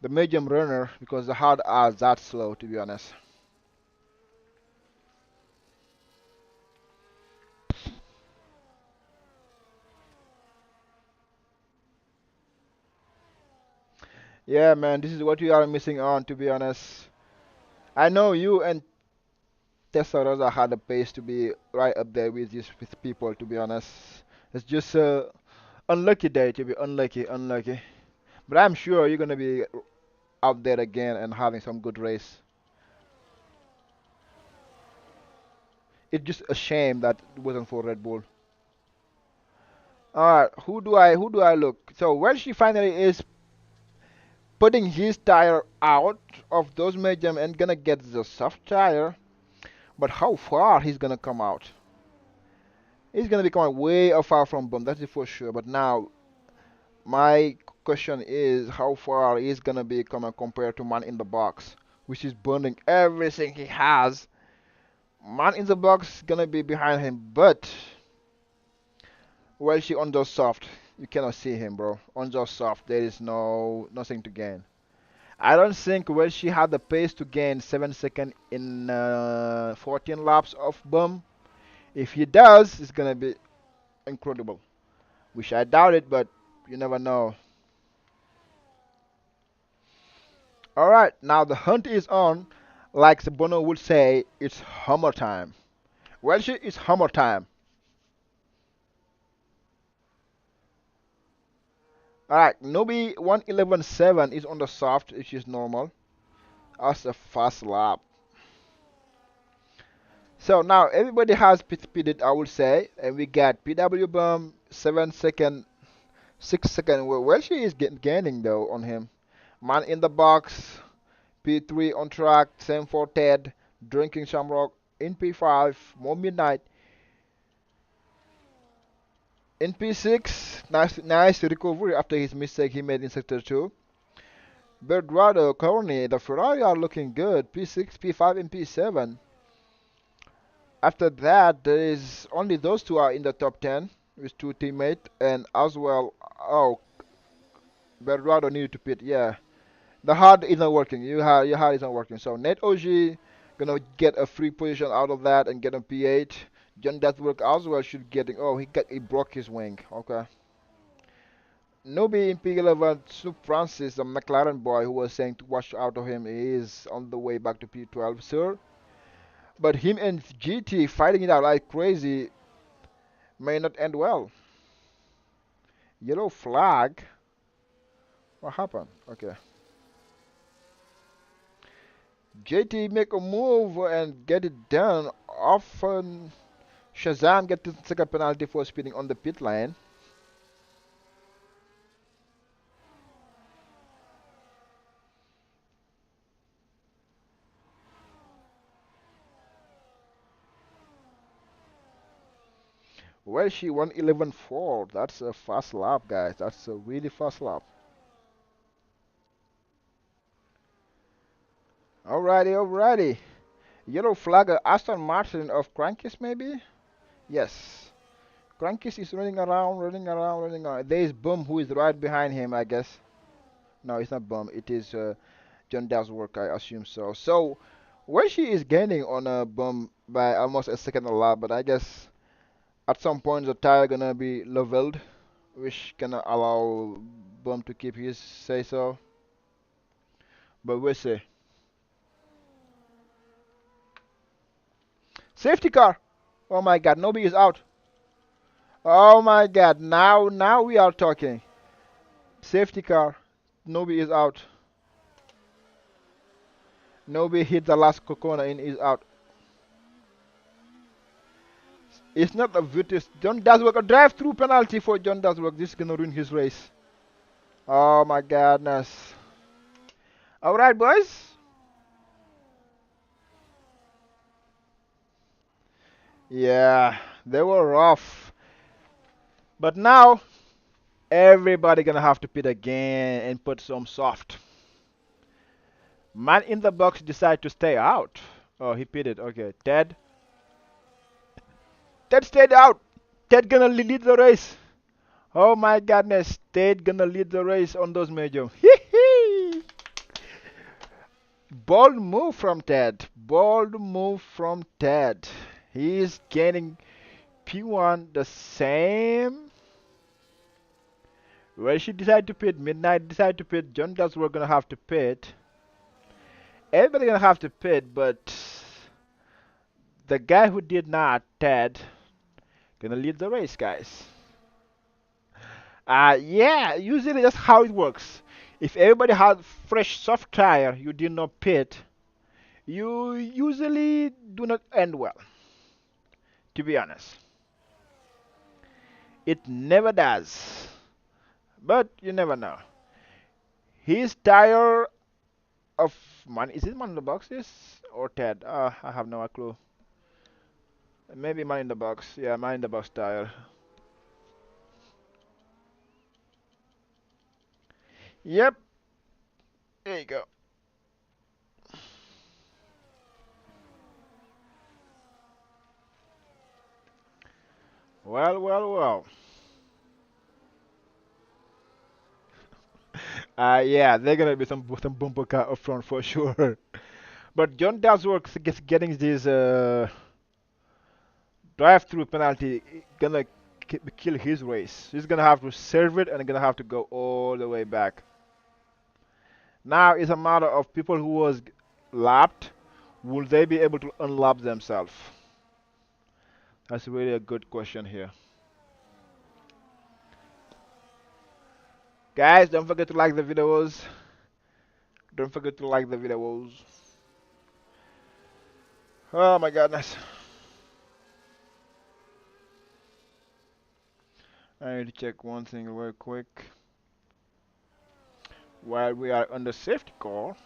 the medium runner because the hard are that slow, to be honest. Yeah, man, this is what we are missing on, to be honest. I know you and Tessa Rosa had a pace to be right up there with these with people, to be honest. It's just a unlucky day to be unlucky. But I'm sure you're gonna be out there again and having some good race. It's just a shame that it wasn't for Red Bull. Alright, who do I look? So when she finally is putting his tire out of those medium and gonna get the soft tire, but how far he's gonna come out? He's gonna be coming way far from Boom, that's it for sure. But now my question is how far he's gonna be coming compared to Man in the Box, which is burning everything he has. Man in the Box gonna be behind him, but well, she on those soft, you cannot see him, bro. On those soft, there is nothing to gain. I don't think well she had the pace to gain 7 seconds in 14 laps of Boom. If he does, it's gonna be incredible. Which I doubt it, but you never know. Alright, now the hunt is on. Like the Bono would say, it's hammer time. Well, it's hammer time. Alright, Nobi 111.7 is on the soft, which is normal. That's a fast lap. So now everybody has pitted, I would say, and we got PW Bum 7 second, 6 second. Well, she is gaining though on him. Man in the box, P3 on track, same for Ted, drinking Shamrock in P5, more midnight. In P6, nice recovery after his mistake he made in sector 2. Berdrado, Corny, the Ferrari are looking good. P6, P5, and P7. After that, there is only those two are in the top 10 with two teammates, and as well, oh, Berdrado needed to pit. Yeah, the hard isn't working. Your hard isn't working. So Net OG gonna get a free position out of that and get a P8. John Deathwork as well should getting. Oh, he broke his wing. Okay. Nobi in P11, Snoop Francis, the McLaren boy who was saying to watch out of him, he is on the way back to P12, sir. But him and GT fighting it out like crazy may not end well. Yellow flag. What happened? Okay. JT make a move and get it done. Often Shazam get the second penalty for speeding on the pit lane. Well, she won 11-4. That's a fast lap, guys. That's a really fast lap. Alrighty, alrighty. Yellow flag, Aston Martin of Crankis, maybe? Yes. Crankis is running around, running around, running around. There is Boom who is right behind him, I guess. No, it's not Boom. It is John Dow's work, I assume so. So, where she is gaining on Boom by almost a second a lap, but I guess at some point the tire gonna be leveled, which can allow Boom to keep his say so. But we'll see. Safety car! Oh my god, Nobi is out. Oh my god, now we are talking. Safety car. Nobi is out. Nobi hit the last corner and is out. It's not a Vitis. John Daswork, a drive-through penalty for John Daswork. This is gonna ruin his race. Oh my goodness. Alright, boys. Yeah, they were rough. But now, everybody gonna have to pit again and put some soft. Man in the box decided to stay out. Oh, he pitted. Okay, Ted. Ted stayed out. Ted gonna lead the race. Oh my goodness, Ted gonna lead the race on those medium. Bold move from Ted. Bold move from Ted. He's gaining P1 the same. Well, she decided to pit. Midnight decided to pit. John does we're gonna have to pit. Everybody gonna have to pit, but the guy who did not, Ted, gonna lead the race, guys. Yeah, usually that's how it works. If everybody has fresh soft tire, you did not pit, you usually do not end well. To be honest, it never does. But you never know. His tire of man, is it man in the box? This or Ted? I have no clue. Maybe man in the box. Yeah, man in the box tire. Yep. There you go. Well, well, well. Yeah, they're gonna be some bumper car up front for sure. But John Daswork getting this drive-through penalty gonna kill his race. He's gonna have to serve it and gonna have to go all the way back. Now it's a matter of people who was lapped. Will they be able to unlap themselves? That's really a good question here. Guys, don't forget to like the videos. Don't forget to like the videos. Oh my goodness. I need to check one thing real quick. While we are on the safety car.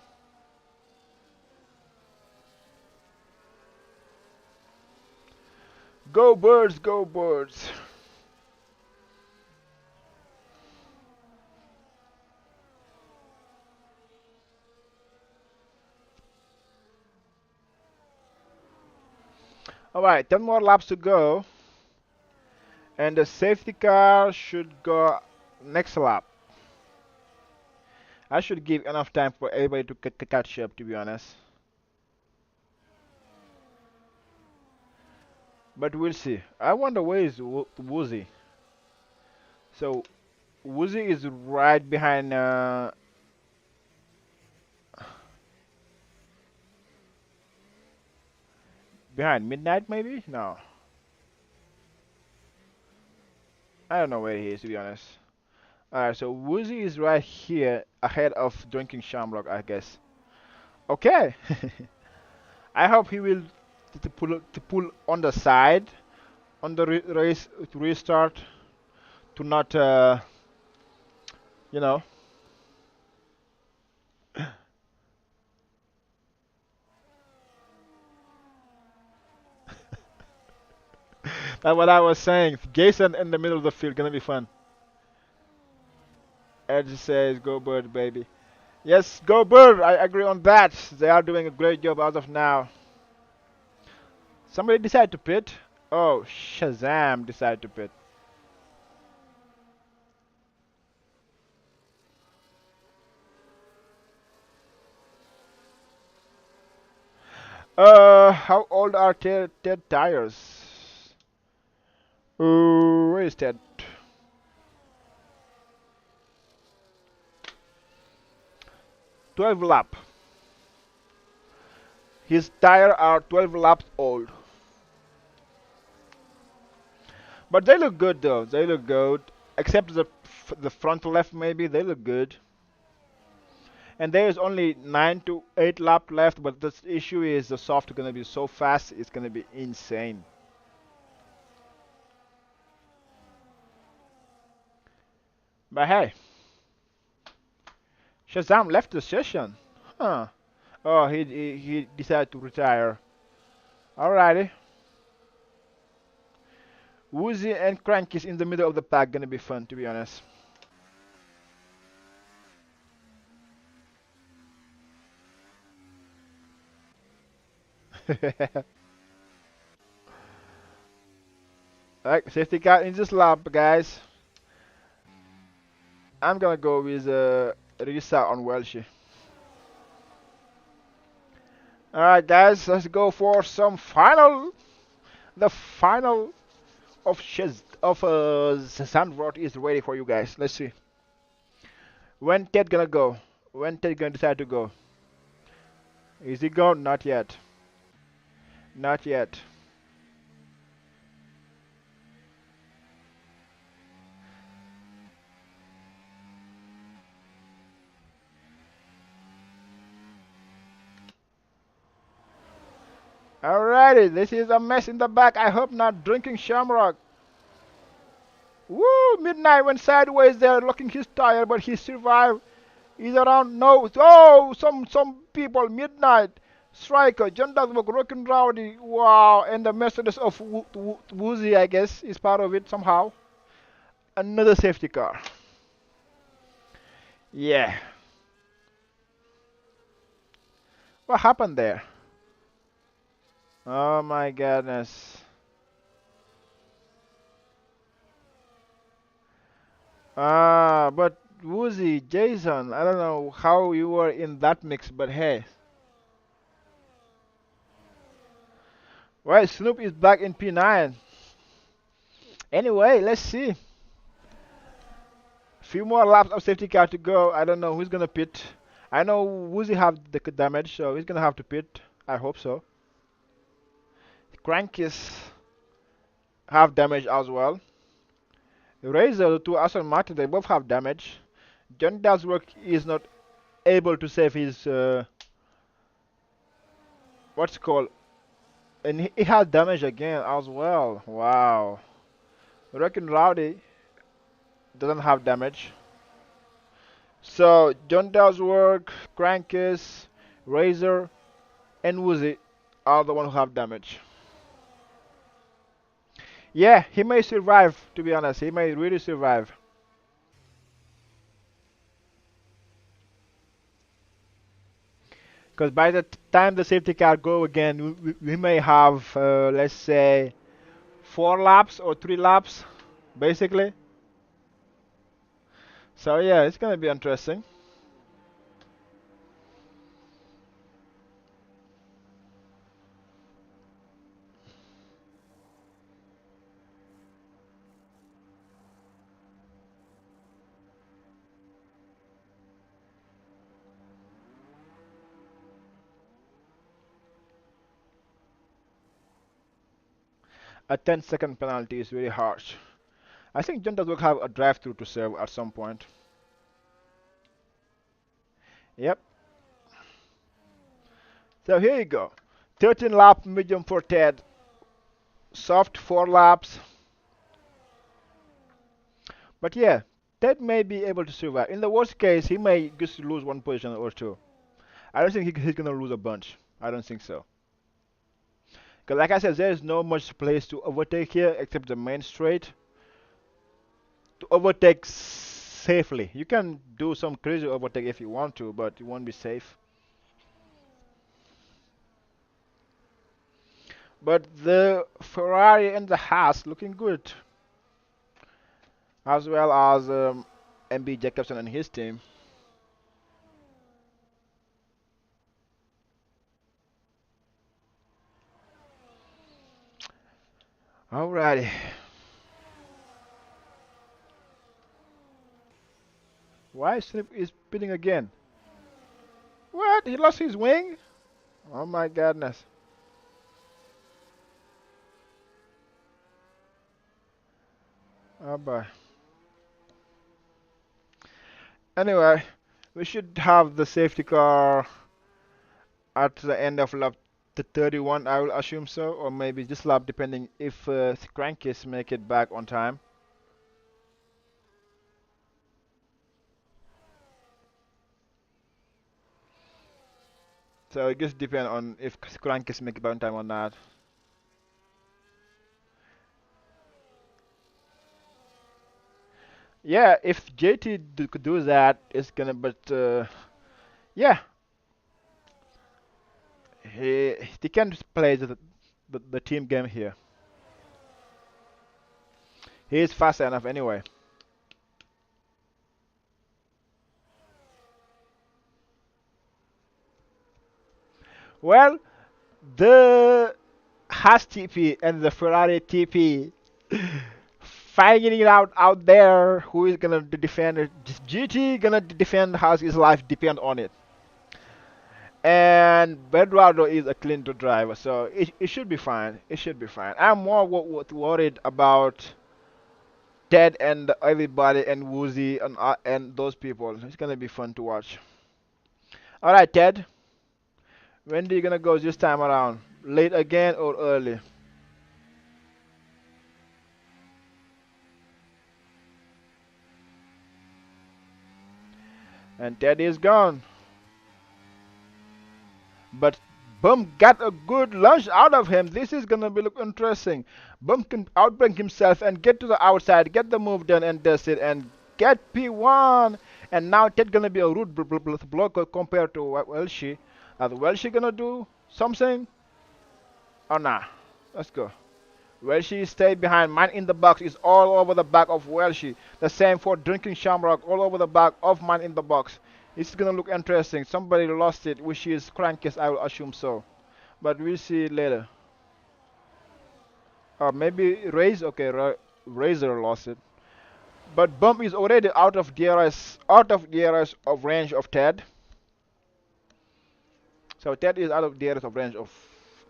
Go birds, go birds. Alright, 10 more laps to go. And the safety car should go next lap. I should give enough time for everybody to catch up, to be honest. But we'll see. I wonder where is Woozy. So Woozy is right behind behind Midnight, maybe? No. I don't know where he is, to be honest. Alright, so Woozy is right here ahead of Drinking Shamrock, I guess. Okay. I hope he will to pull on the side on the race to restart to not you know. That's what I was saying. Jason in the middle of the field, gonna be fun. Edge says, "Go Bird, baby." Yes, go Bird. I agree on that. They are doing a great job as of now. Somebody decided to pit. Oh, Shazam decided to pit. How old are Ted tires? Where is Ted? "12 lap. His tires are 12 laps old. But they look good though. They look good. Except the front left maybe. They look good. And there is only 9 to 8 lap left. But the issue is the soft is gonna be so fast. It's gonna be insane. But hey, Shazam left the session. Huh. Oh, he decided to retire. Alrighty. Woozy and Cranky's in the middle of the pack. Gonna be fun, to be honest. Alright, safety car in this lap, guys. I'm gonna go with Risa on Welsh. Alright, guys, let's go for some final. The final of Zandvoort is ready for you guys. Let's see. When Ted gonna go? When Ted gonna decide to go? Is he gone? Not yet. Not yet. Alrighty, this is a mess in the back. I hope not. Drinking Shamrock. Woo! Midnight went sideways there, looking his tire, but he survived. He's around. No. Oh, some people. Midnight. Striker. John Dazbok. Rockin' Rowdy. Wow. And the Mercedes of Woozy, I guess, is part of it somehow. Another safety car. Yeah. What happened there? Oh my goodness. But Woozy, Jason, I don't know how you were in that mix, but hey. Well, Snoop is back in P9. Anyway, let's see. Few more laps of safety car to go. I don't know who's gonna pit. I know Woozy have the damage, so he's gonna have to pit. I hope so. Crankies have damage as well. Razor, the two Aston Martin, they both have damage. John Dalswork is not able to save his what's it called, and he has damage again as well. Wow. I reckon Rowdy doesn't have damage. So John Dalswork, Crankies, Razor, and Woozy are the ones who have damage. Yeah, he may survive, to be honest. He may really survive. Because by the time the safety car go again, we may have, let's say, 4 laps or 3 laps, basically. So yeah, it's gonna be interesting. A 10-second penalty is very harsh. I think John does have a drive-through to serve at some point. Yep. So here you go. 13 lap medium for Ted. Soft 4 laps. But yeah, Ted may be able to survive. In the worst case, he may just lose 1 position or 2. I don't think he's gonna lose a bunch. I don't think so. Because like I said, there is no much place to overtake here except the main straight. To overtake safely. You can do some crazy overtake if you want to, but it won't be safe. But the Ferrari and the Haas looking good. As well as MB Jacobson and his team. Alrighty. Why is he spinning again? What? He lost his wing? Oh my goodness. Oh boy. Anyway, we should have the safety car at the end of lap 31, I will assume so, or maybe this lap, depending if Crankies make it back on time. So it just depends on if Crankies make it back on time or not. Yeah, if JT could do that, it's gonna, but yeah, he can play the team game here. He is fast enough anyway. Well, the Haas TP and the Ferrari TP fighting it out there. Who is gonna defend it? GT gonna defend Haas, his life depend on it. And Eduardo is a clean to driver, so it should be fine. It should be fine. I'm more worried about Ted and everybody and Woozy and those people. It's gonna be fun to watch. All right, Ted. When are you gonna go this time around? Late again or early? And Ted is gone. But Bum got a good lunge out of him. This is gonna be look interesting. Bum can outbring himself and get to the outside, get the move done and does it and get P1. And now Ted gonna be a rude blocker compared to Welshi. Are Welshi gonna do something? Or nah? Let's go. Welshi stay behind. Man in the box is all over the back of Welshi. The same for Drinking Shamrock, all over the back of Man in the box. It's gonna look interesting. Somebody lost it, which is Crankis, I will assume so. But we'll see later. Or maybe Raise. Okay, Razor lost it. But Bump is already out of range of Ted. So Ted is out of DRS of range of,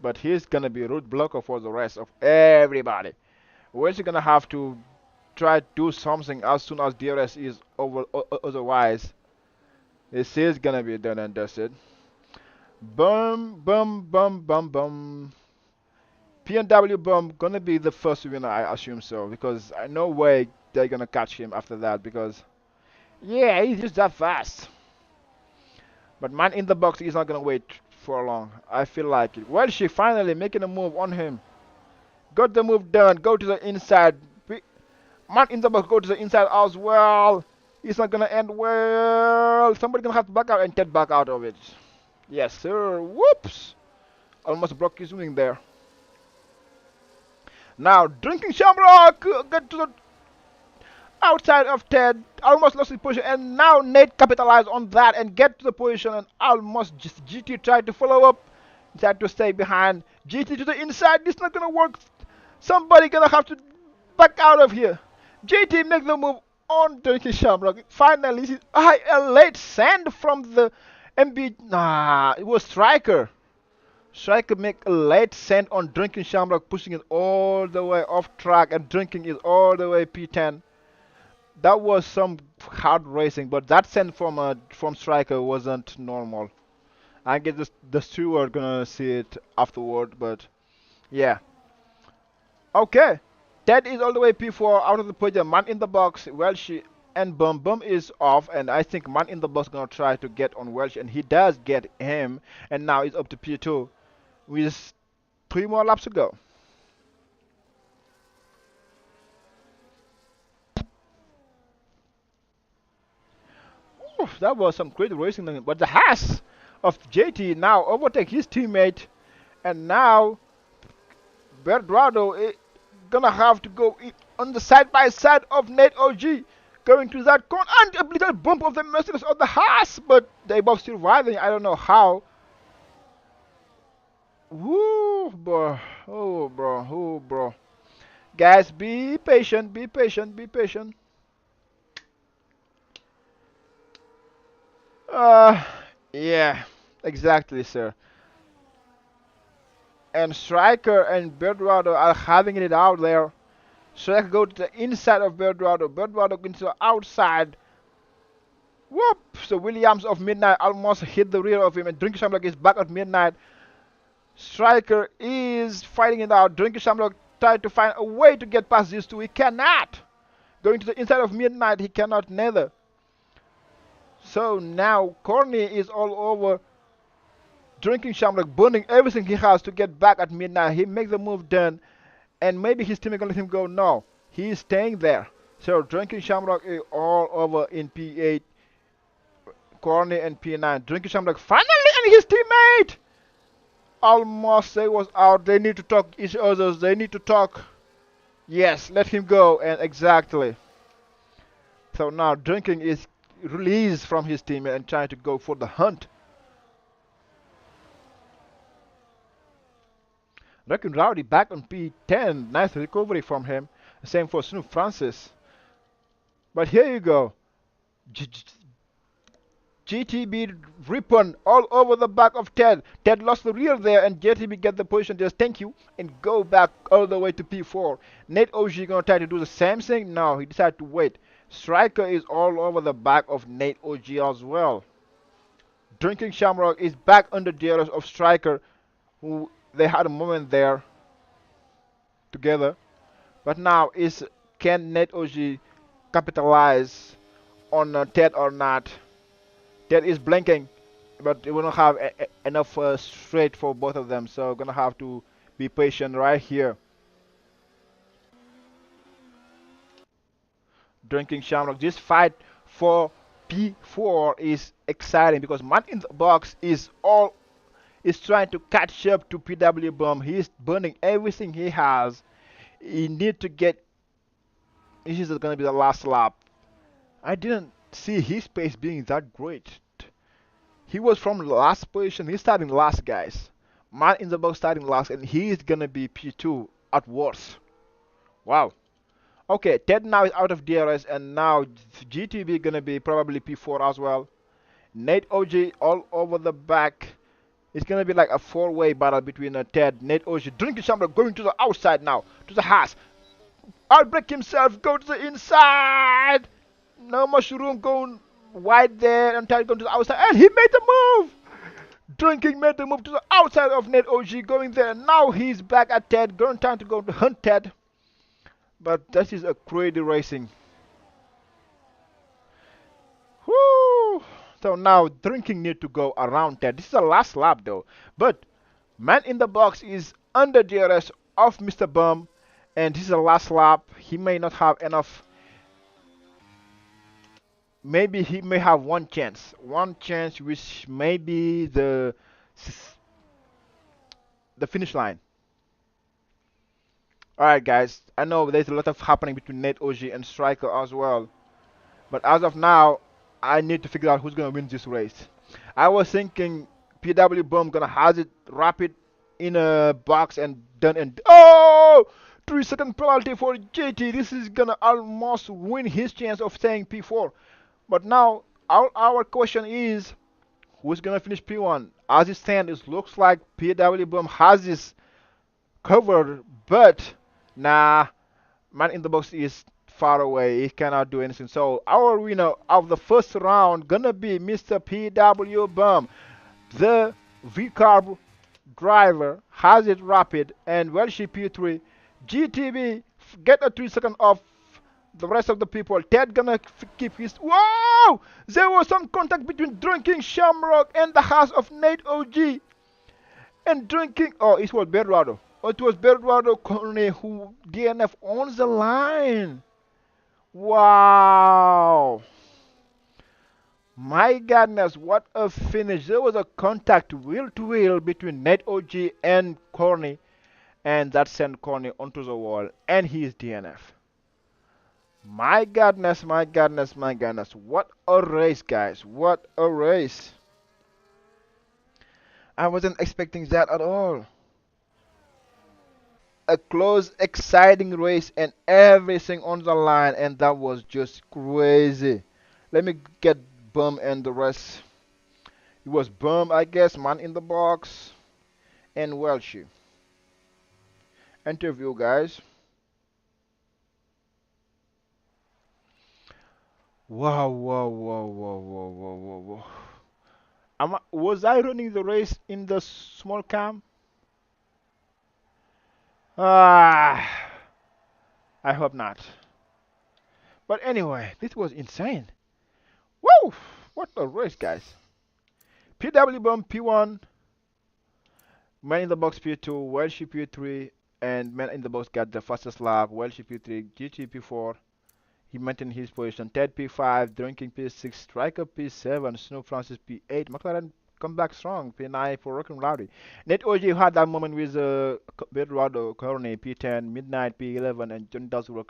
but he's gonna be a root blocker for the rest of everybody. We're just gonna have to try to do something as soon as DRS is over. Otherwise, this is gonna be done and dusted. Bum bum bum bum bum. PNW Bum gonna be the first winner, I assume so, because I no way they're gonna catch him after that, because yeah, he's just that fast. But man in the box is not gonna wait for long. I feel like it. Well, she finally making a move on him. Got the move done. Go to the inside. Man in the box go to the inside as well. It's not gonna end well. Somebody gonna have to back out and get back out of it. Yes, sir. Whoops. Almost blocked his wing there. Now, Drinking Shamrock get to the outside of Ted, almost lost his position, and now Nate capitalized on that and get to the position, and almost just GT tried to follow up, tried to stay behind. GT to the inside, this not gonna work. Somebody gonna have to back out of here. GT make the move on Drinking Shamrock. Finally, a late send from the MB. Nah, it was Striker. Striker make a late send on Drinking Shamrock, pushing it all the way off track, and Drinking is all the way P10. That was some hard racing, but that send from Striker wasn't normal. I guess the steward gonna see it afterward, but yeah. Okay, Ted is all the way P4 out of the podium. Man in the box, Welsh and Bum is off, and I think Man in the box gonna try to get on Welsh, and he does get him, and now it's up to P2 with 3 more laps to go. Oof, that was some great racing, but the Haas of JT now overtake his teammate, and now Berdrado is gonna have to go on the side by side of Nate OG, going to that corner, and a little bump of the Mercedes of the Haas, but they both surviving. I don't know how. Woo, bro. Oh, bro. Oh, bro. Guys, be patient. Be patient. Be patient. Yeah, exactly, sir. And Striker and Berdrado are having it out there. Striker go to the inside of Berdrado. Berdrado into the outside. Whoop! So Williams of Midnight almost hit the rear of him, and Drinking Shamrock is back at Midnight. Striker is fighting it out. Drinking Shamrock tried to find a way to get past these two. He cannot. Going to the inside of Midnight, he cannot neither. So now Corny is all over Drinking Shamrock, burning everything he has to get back at Midnight. He makes the move done, and maybe his team is gonna let him go. No, he is staying there. So Drinking Shamrock is all over in P8. Corny and P9. Drinking Shamrock finally, and his teammate almost they was out. They need to talk each other. They need to talk. Yes, let him go, and exactly. So now Drinking is released from his team and trying to go for the hunt. Wrecking Rowdy back on P10. Nice recovery from him. Same for Snoop Francis. But here you go. GTB Ripon all over the back of Ted. Ted lost the rear there, and GTB get the position. Just thank you and go back all the way to P4. Nate OG gonna try to do the same thing. No, he decided to wait. Striker is all over the back of Nate OG as well. Drinking Shamrock is back under the DRS of Striker, who they had a moment there together. But now can Nate OG capitalize on Ted or not? Ted is blinking, but we don't have enough straight for both of them, so we're gonna have to be patient right here. Drinking Shamrock, this fight for P4 is exciting because Man in the Box is trying to catch up to PW Bum. He's burning everything he has. He need to get. This is gonna be the last lap. I didn't see his pace being that great. He was from last position. He's starting last, guys. Man in the Box starting last, and he is gonna be P2 at worst. Wow. Okay, Ted now is out of DRS, and now GTB gonna be probably P4 as well. Nate OG all over the back. It's gonna be like a four-way battle between Ted, Nate OG, drinking something, going to the outside now, to the Haas. Albrecht himself, go to the inside. No much room going wide there, and Ted going to the outside, and he made the move. Drinking made the move to the outside of Nate OG, going there. Now he's back at Ted, going time to go to hunt Ted. But that is a crazy racing. Whoo! So now drinking need to go around Ted. This is the last lap though. But man in the box is under DRS of Mr. Bum, and this is the last lap. He may not have enough. Maybe he may have one chance. One chance which may be the finish line. Alright guys, I know there's a lot of happening between Nate OG and Striker as well. But as of now, I need to figure out who's gonna win this race. I was thinking PW Boom gonna has it rapid in a box and done and oh, 3 second penalty for JT. This is gonna almost win his chance of staying P4. But now our question is who's gonna finish P1? As it stands, it looks like PW Boom has this covered, but nah, man in the box is far away. He cannot do anything. So our winner of the first round gonna be Mr. PW Bum. The V-Carb driver has it rapid and Welsh P3. GTB get a 3 second off the rest of the people. Ted gonna keep his. Whoa! There was some contact between Drinking Shamrock and the house of Nate OG. And Drinking. Oh, it was Bedwado. Oh, it was Bedwado Corney who DNF on the line. Wow. My goodness, what a finish. There was a contact wheel to wheel between Nate OG and Corny, and that sent Corny onto the wall, and he's DNF. My goodness, my goodness, my goodness. What a race, guys. What a race. I wasn't expecting that at all. A close, exciting race and everything on the line, and that was just crazy. Let me get Bum and the rest. It was Bum, I guess, man in the box, and Welshie. Interview, guys. Wow, wow, wow, wow, wow, wow, wow, wow. Was I running the race in the small cam? Ah, I hope not. But anyway, this was insane. Woo! What a race, guys. PW Bomb P1, Man in the Box P2, Welsh P3, and Man in the Box got the fastest lap. Welsh P3, GT P4. He maintained his position. Ted P5, Drinking P6, Striker P7, Snow Francis P8. McLaren come back strong. P9 for Rockin' Rowdy. Net OG had that moment with Bedwado Corney P10, Midnight P11, and John Dazurok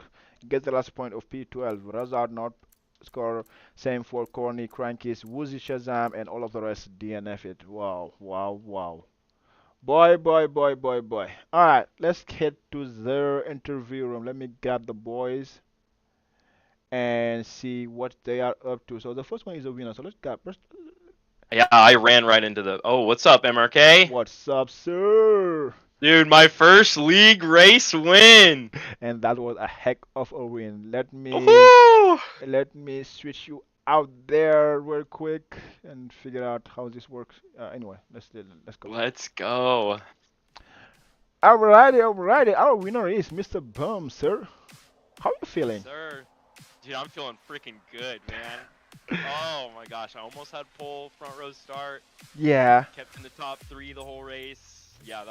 get the last point of P12. Razard not score. Same for Corny, Crankies, Woozy Shazam, and all of the rest DNF it. Wow, wow, wow. Boy, boy, boy, boy, boy. Alright, let's head to their interview room. Let me grab the boys and see what they are up to. So the first one is a winner. So let's grab first. Yeah, I ran right into the. Oh, what's up, MRK? What's up, sir? Dude, my first league race win. And that was a heck of a win. Let me switch you out there real quick and figure out how this works. Anyway, let's go. Let's go. Alrighty, alrighty. Our winner is Mr. Bum, sir. How are you feeling? Sir. Dude, I'm feeling freaking good, man. Oh my gosh, I almost had pole front row start. Yeah. Kept in the top 3 the whole race. Yeah,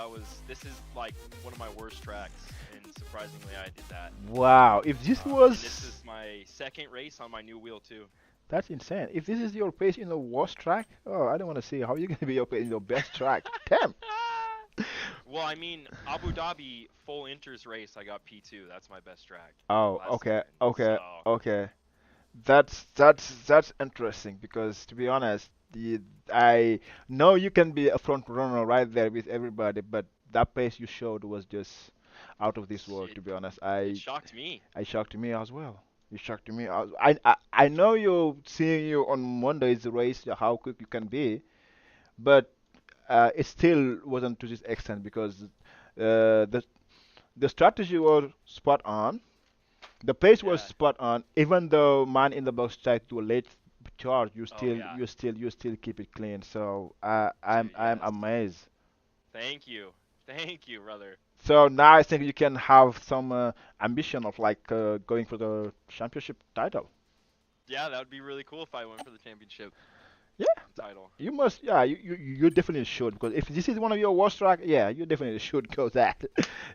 this is like one of my worst tracks, and surprisingly I did that. Wow, if this was... This is my second race on my new wheel too. That's insane. If this is your pace in the worst track, oh, I don't want to see how you're going to be your pace in your best track. Damn. Well, I mean, Abu Dhabi full inters race, I got P2. That's my best track. Oh, okay, time, okay, so. okay. That's interesting because to be honest, I know you can be a front runner right there with everybody, but that pace you showed was just out of this world. It To be honest, it shocked me. I shocked me as well. You shocked me. I know you seeing you on Monday's race, how quick you can be, but it still wasn't to this extent because the strategy was spot on. The pace was Yeah. spot on. Even though man in the box tried to a late charge, Oh yeah. you still keep it clean. So Dude, I'm yes. amazed. Thank you. Thank you, brother. So now I think you can have some ambition of like going for the championship title. Yeah, that would be really cool if I went for the championship Yeah, title. you must. Yeah, you definitely should because if this is one of your worst track, yeah, you definitely should go that.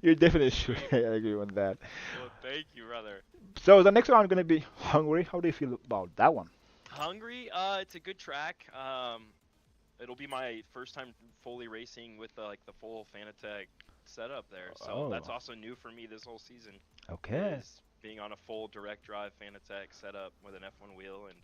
You definitely should. Sweet. I agree on that. Well, thank you, brother. So the next round gonna be Hungary. How do you feel about that one? Hungry, it's a good track. It'll be my first time fully racing with like the full Fanatec setup there. So that's Oh, also new for me this whole season okay. is being on a full direct drive Fanatec setup with an F1 wheel, and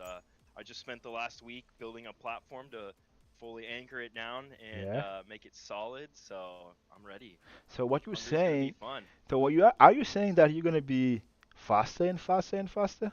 I just spent the last week building a platform to fully anchor it down and Yeah. make it solid. So I'm ready. So what you Hungry's gonna be saying? fun. So what are you saying that you're gonna be faster and faster and faster?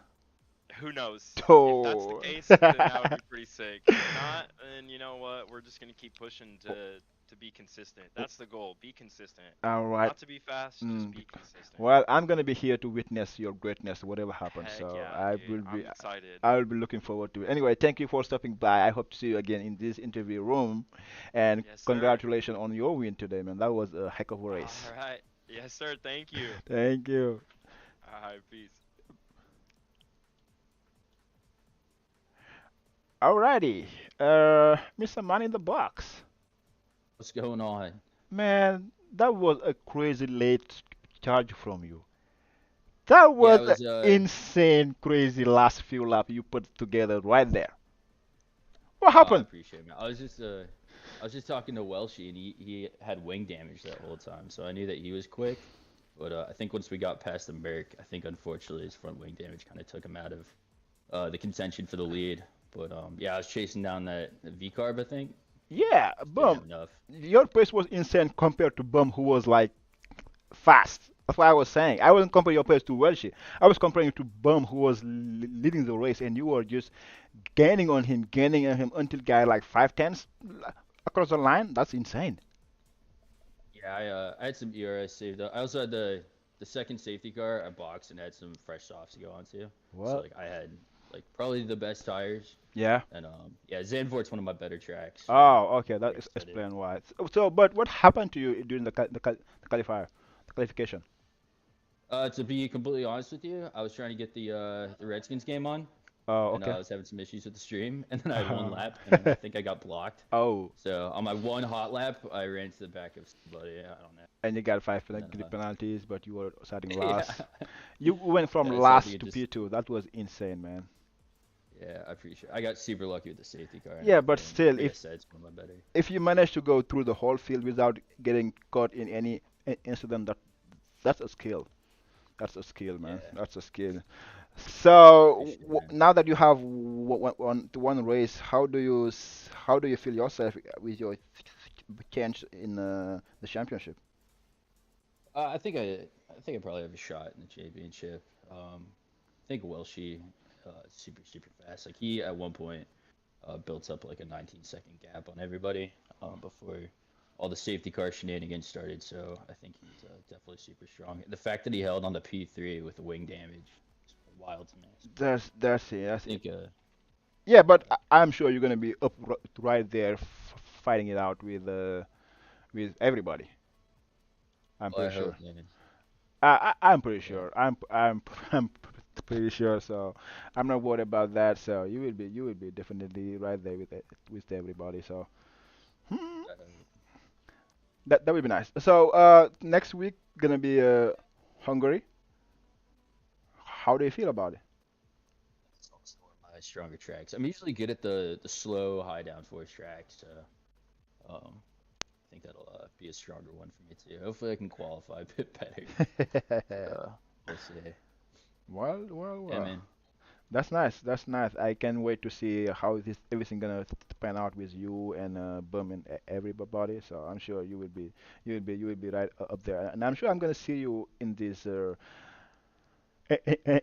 Who knows? If that's the Oh. case, then that would be pretty sick. If not, then you know what? We're just gonna keep pushing to be consistent. That's the goal. Be consistent. All right. Not to be fast, just Mm. be consistent. Well, I'm gonna be here to witness your greatness, whatever happens. Heck So yeah, dude. I'm excited. I will be looking forward to it. Anyway, thank you for stopping by. I hope to see you again in this interview room, and Yes, sir. congratulations on your win today, man. That was a heck of a All race. right. Yes, sir. Thank you. Thank you. All right. Peace. Alrighty, Mr. Man in the Box. What's going on? Man, that was a crazy late charge from you. That Yeah, was it an was insane, crazy last few laps you put together right there. What I happened? appreciate it, man. I was just talking to Welshie and he had wing damage that whole time, so I knew that he was quick. But I think once we got past the Merc, I think unfortunately his front wing damage kind of took him out of the contention for the lead. But yeah, I was chasing down that V carb, I think. Yeah, Just didn't have Bum, enough. your pace was insane compared to Bum, who was like fast. That's what I was saying. I wasn't comparing your pace to Welsh. I was comparing you to Bum, who was leading the race, and you were just gaining on him until guy like 5 tenths across the line. That's insane. Yeah, I had some ERS saved up. I also had the second safety car. I boxed and had some fresh softs to go onto. So Well, like I had like probably the best tires. yeah. And yeah, Zandvoort's one of my better tracks. Oh, okay. That Raced at it. explain why. But what happened to you during the qualifier, the qualification? To be completely honest with you, I was trying to get the Redskins game on, Oh, and okay. I was having some issues with the stream, and then I had one lap, and I think I got blocked. Oh, So on my one hot lap, I ran to the back of somebody. I don't know. and you got five And then, penalties, but you were starting yeah, last. You went from yeah. So I think last it to just P2. That was insane, man. yeah, I appreciate. I got super lucky with the safety car and Yeah, but everything. still, Like I said, it's one of my better. if you manage to go through the whole field without getting caught in any incident, that's a skill. That's a skill, man. Yeah, That's a skill. So appreciate it, man. now that you have one race, how do you feel yourself with your change in the championship? I think I probably have a shot in the championship. I think Welshie, super fast. Like he at one point built up like a 19-second gap on everybody before all the safety car shenanigans started. So I think he's definitely super strong. The fact that he held on the P3 with the wing damage is wild to me. So That's it. I That's it. think Yeah, but I'm sure you're gonna be up right there fighting it out with everybody. I'm well, I pretty sure. hope, man. I'm pretty Yeah, sure. I'm pretty sure. So I'm not worried about that. So you will be definitely right there with everybody. So hmm, I hope. that would be nice. So next week gonna be Hungary. How do you feel about it? It's also one of my stronger tracks. I'm usually good at the slow high downforce tracks. So I think that'll be a stronger one for me too. Hopefully I can qualify a bit better. But we'll see. Well, well, Yeah, well. man. That's nice. That's nice. I can't wait to see how this everything gonna pan out with you and Bum and everybody. So I'm sure you will be right up there. And I'm sure I'm gonna see you in this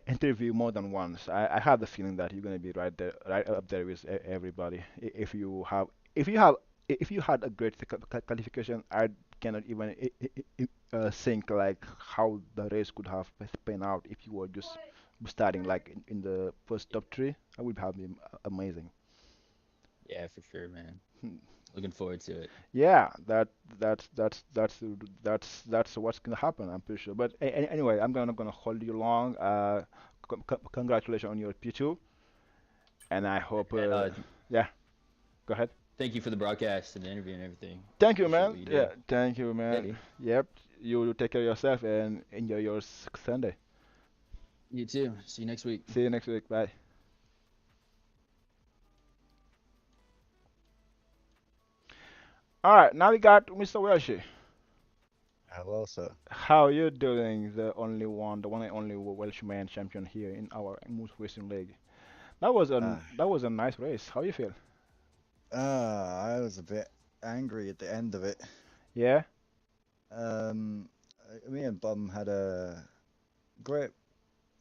interview more than once. I have the feeling that you're gonna be right there, right up there with everybody. If you have, if you have, if you had a great qualification, I cannot even think like how the race could have panned out if you were just starting like in the first top three. I would have been amazing. Yeah, for sure, man. Hmm. Looking forward to it. Yeah, that's what's gonna happen. I'm pretty sure. But anyway, not gonna hold you long. Congratulations on your P2, and I hope. And Yeah, go ahead. thank you for the broadcast and the interview and everything. Thank you, Appreciate man. what you Yeah, do. thank you, man. Steady. Yep. You take care of yourself and enjoy your Sunday. You too. See you next week. See you next week. Bye. All right, now we got Mr. Welsh. Hello, sir. How you doing? The one and only Welshman champion here in our Moose Racing League. Uh, That was a nice race. How you feel? I was a bit angry at the end of it. Yeah. Me and Bum had a great,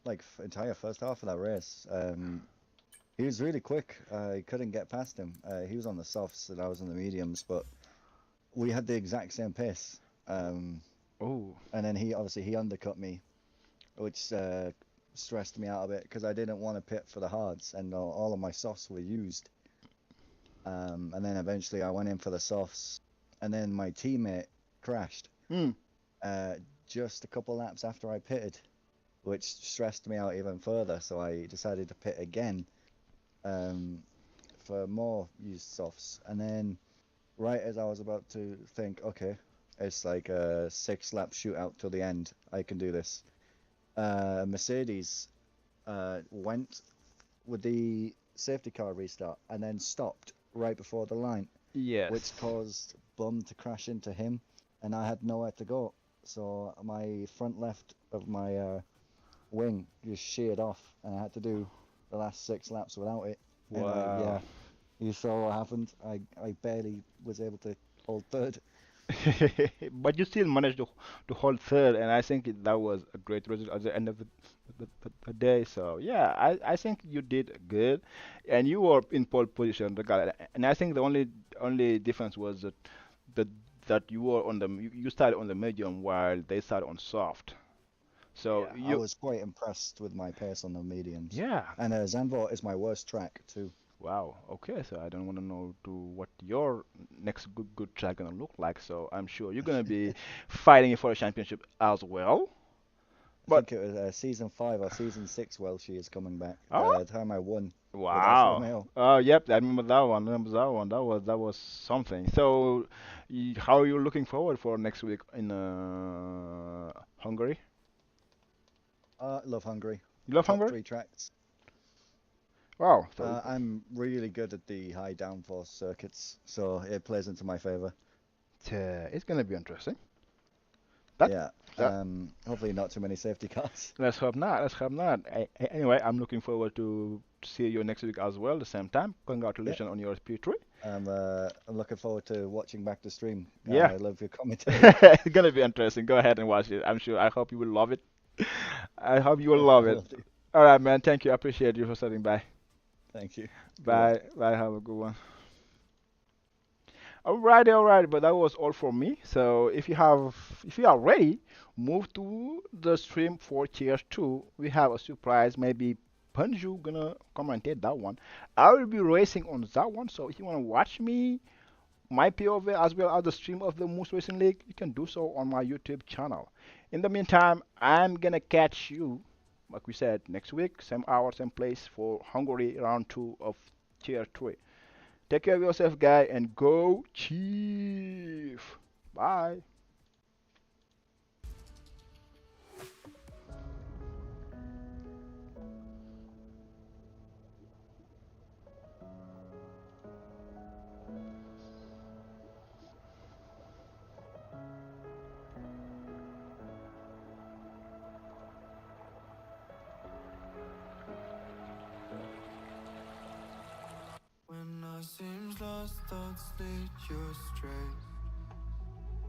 like, entire first half of that race. He was really quick. I couldn't get past him. He was on the softs and I was on the mediums, but we had the exact same pace. Oh. And then he undercut me, which stressed me out a bit because I didn't want to pit for the hards, and all of my softs were used. And then eventually I went in for the softs, and then my teammate crashed Hmm. just a couple laps after I pitted, which stressed me out even further. So I decided to pit again for more used softs, and then right as I was about to think, okay, it's like a 6-lap shootout till the end, I can do this. Mercedes went with the safety car restart and then stopped right before the line, Yes. which caused Bum to crash into him, and I had nowhere to go. So my front left of my wing just sheared off, and I had to do the last 6 laps without it. And Wow. yeah, you saw what happened. I barely was able to hold third. But you still managed to hold third, and I think that was a great result at the end of the day. So yeah, I think you did good, and you were in pole position, and I think the only difference was that that you were on you started on the medium while they started on soft. So Yeah, I you was quite impressed with my pace on the mediums. yeah. And Zandvoort is my worst track too. Wow. Okay. So I don't want to know to what your next good track gonna look like. So I'm sure you're gonna be fighting for a championship as well. I But think it was season 5 or season 6 Welshie is coming back. oh, The time I won with Alfa wow. Romeo. Oh, yep. I remember that one. I remember that one. That was something. So, how are you looking forward for next week in Hungary? Love Hungary. You love Top Hungary? 3 tracks. Wow. So I'm really good at the high downforce circuits, so it plays into my favor. it's gonna be interesting. That Yeah. that Hopefully not too many safety cars. Let's hope not. Let's hope not. Anyway, I'm looking forward to see you next week as well, the same time. Yeah. Congratulations on your P3. I'm looking forward to watching back the stream. Yeah. I love your commentary. It's gonna be interesting. Go ahead and watch it. I'm sure. I hope you will love it. I hope you will I love it. will do. All right, man. Thank you. I appreciate you for stopping by. Thank you. Good luck. Bye. Bye. Have a good one. Alrighty, alright, but that was all for me. So if you are ready, move to the stream for Cheers 2. We have a surprise. Maybe Panju gonna commentate that one. I will be racing on that one. So if you wanna watch me, my POV as well as the stream of the Moose Racing League, you can do so on my YouTube channel. In the meantime, I'm gonna catch you, like we said, next week, same hour, same place for Hungary round 2 of Tier 3. Take care of yourself, guy, and go Chief. Bye. lost thoughts lead you astray.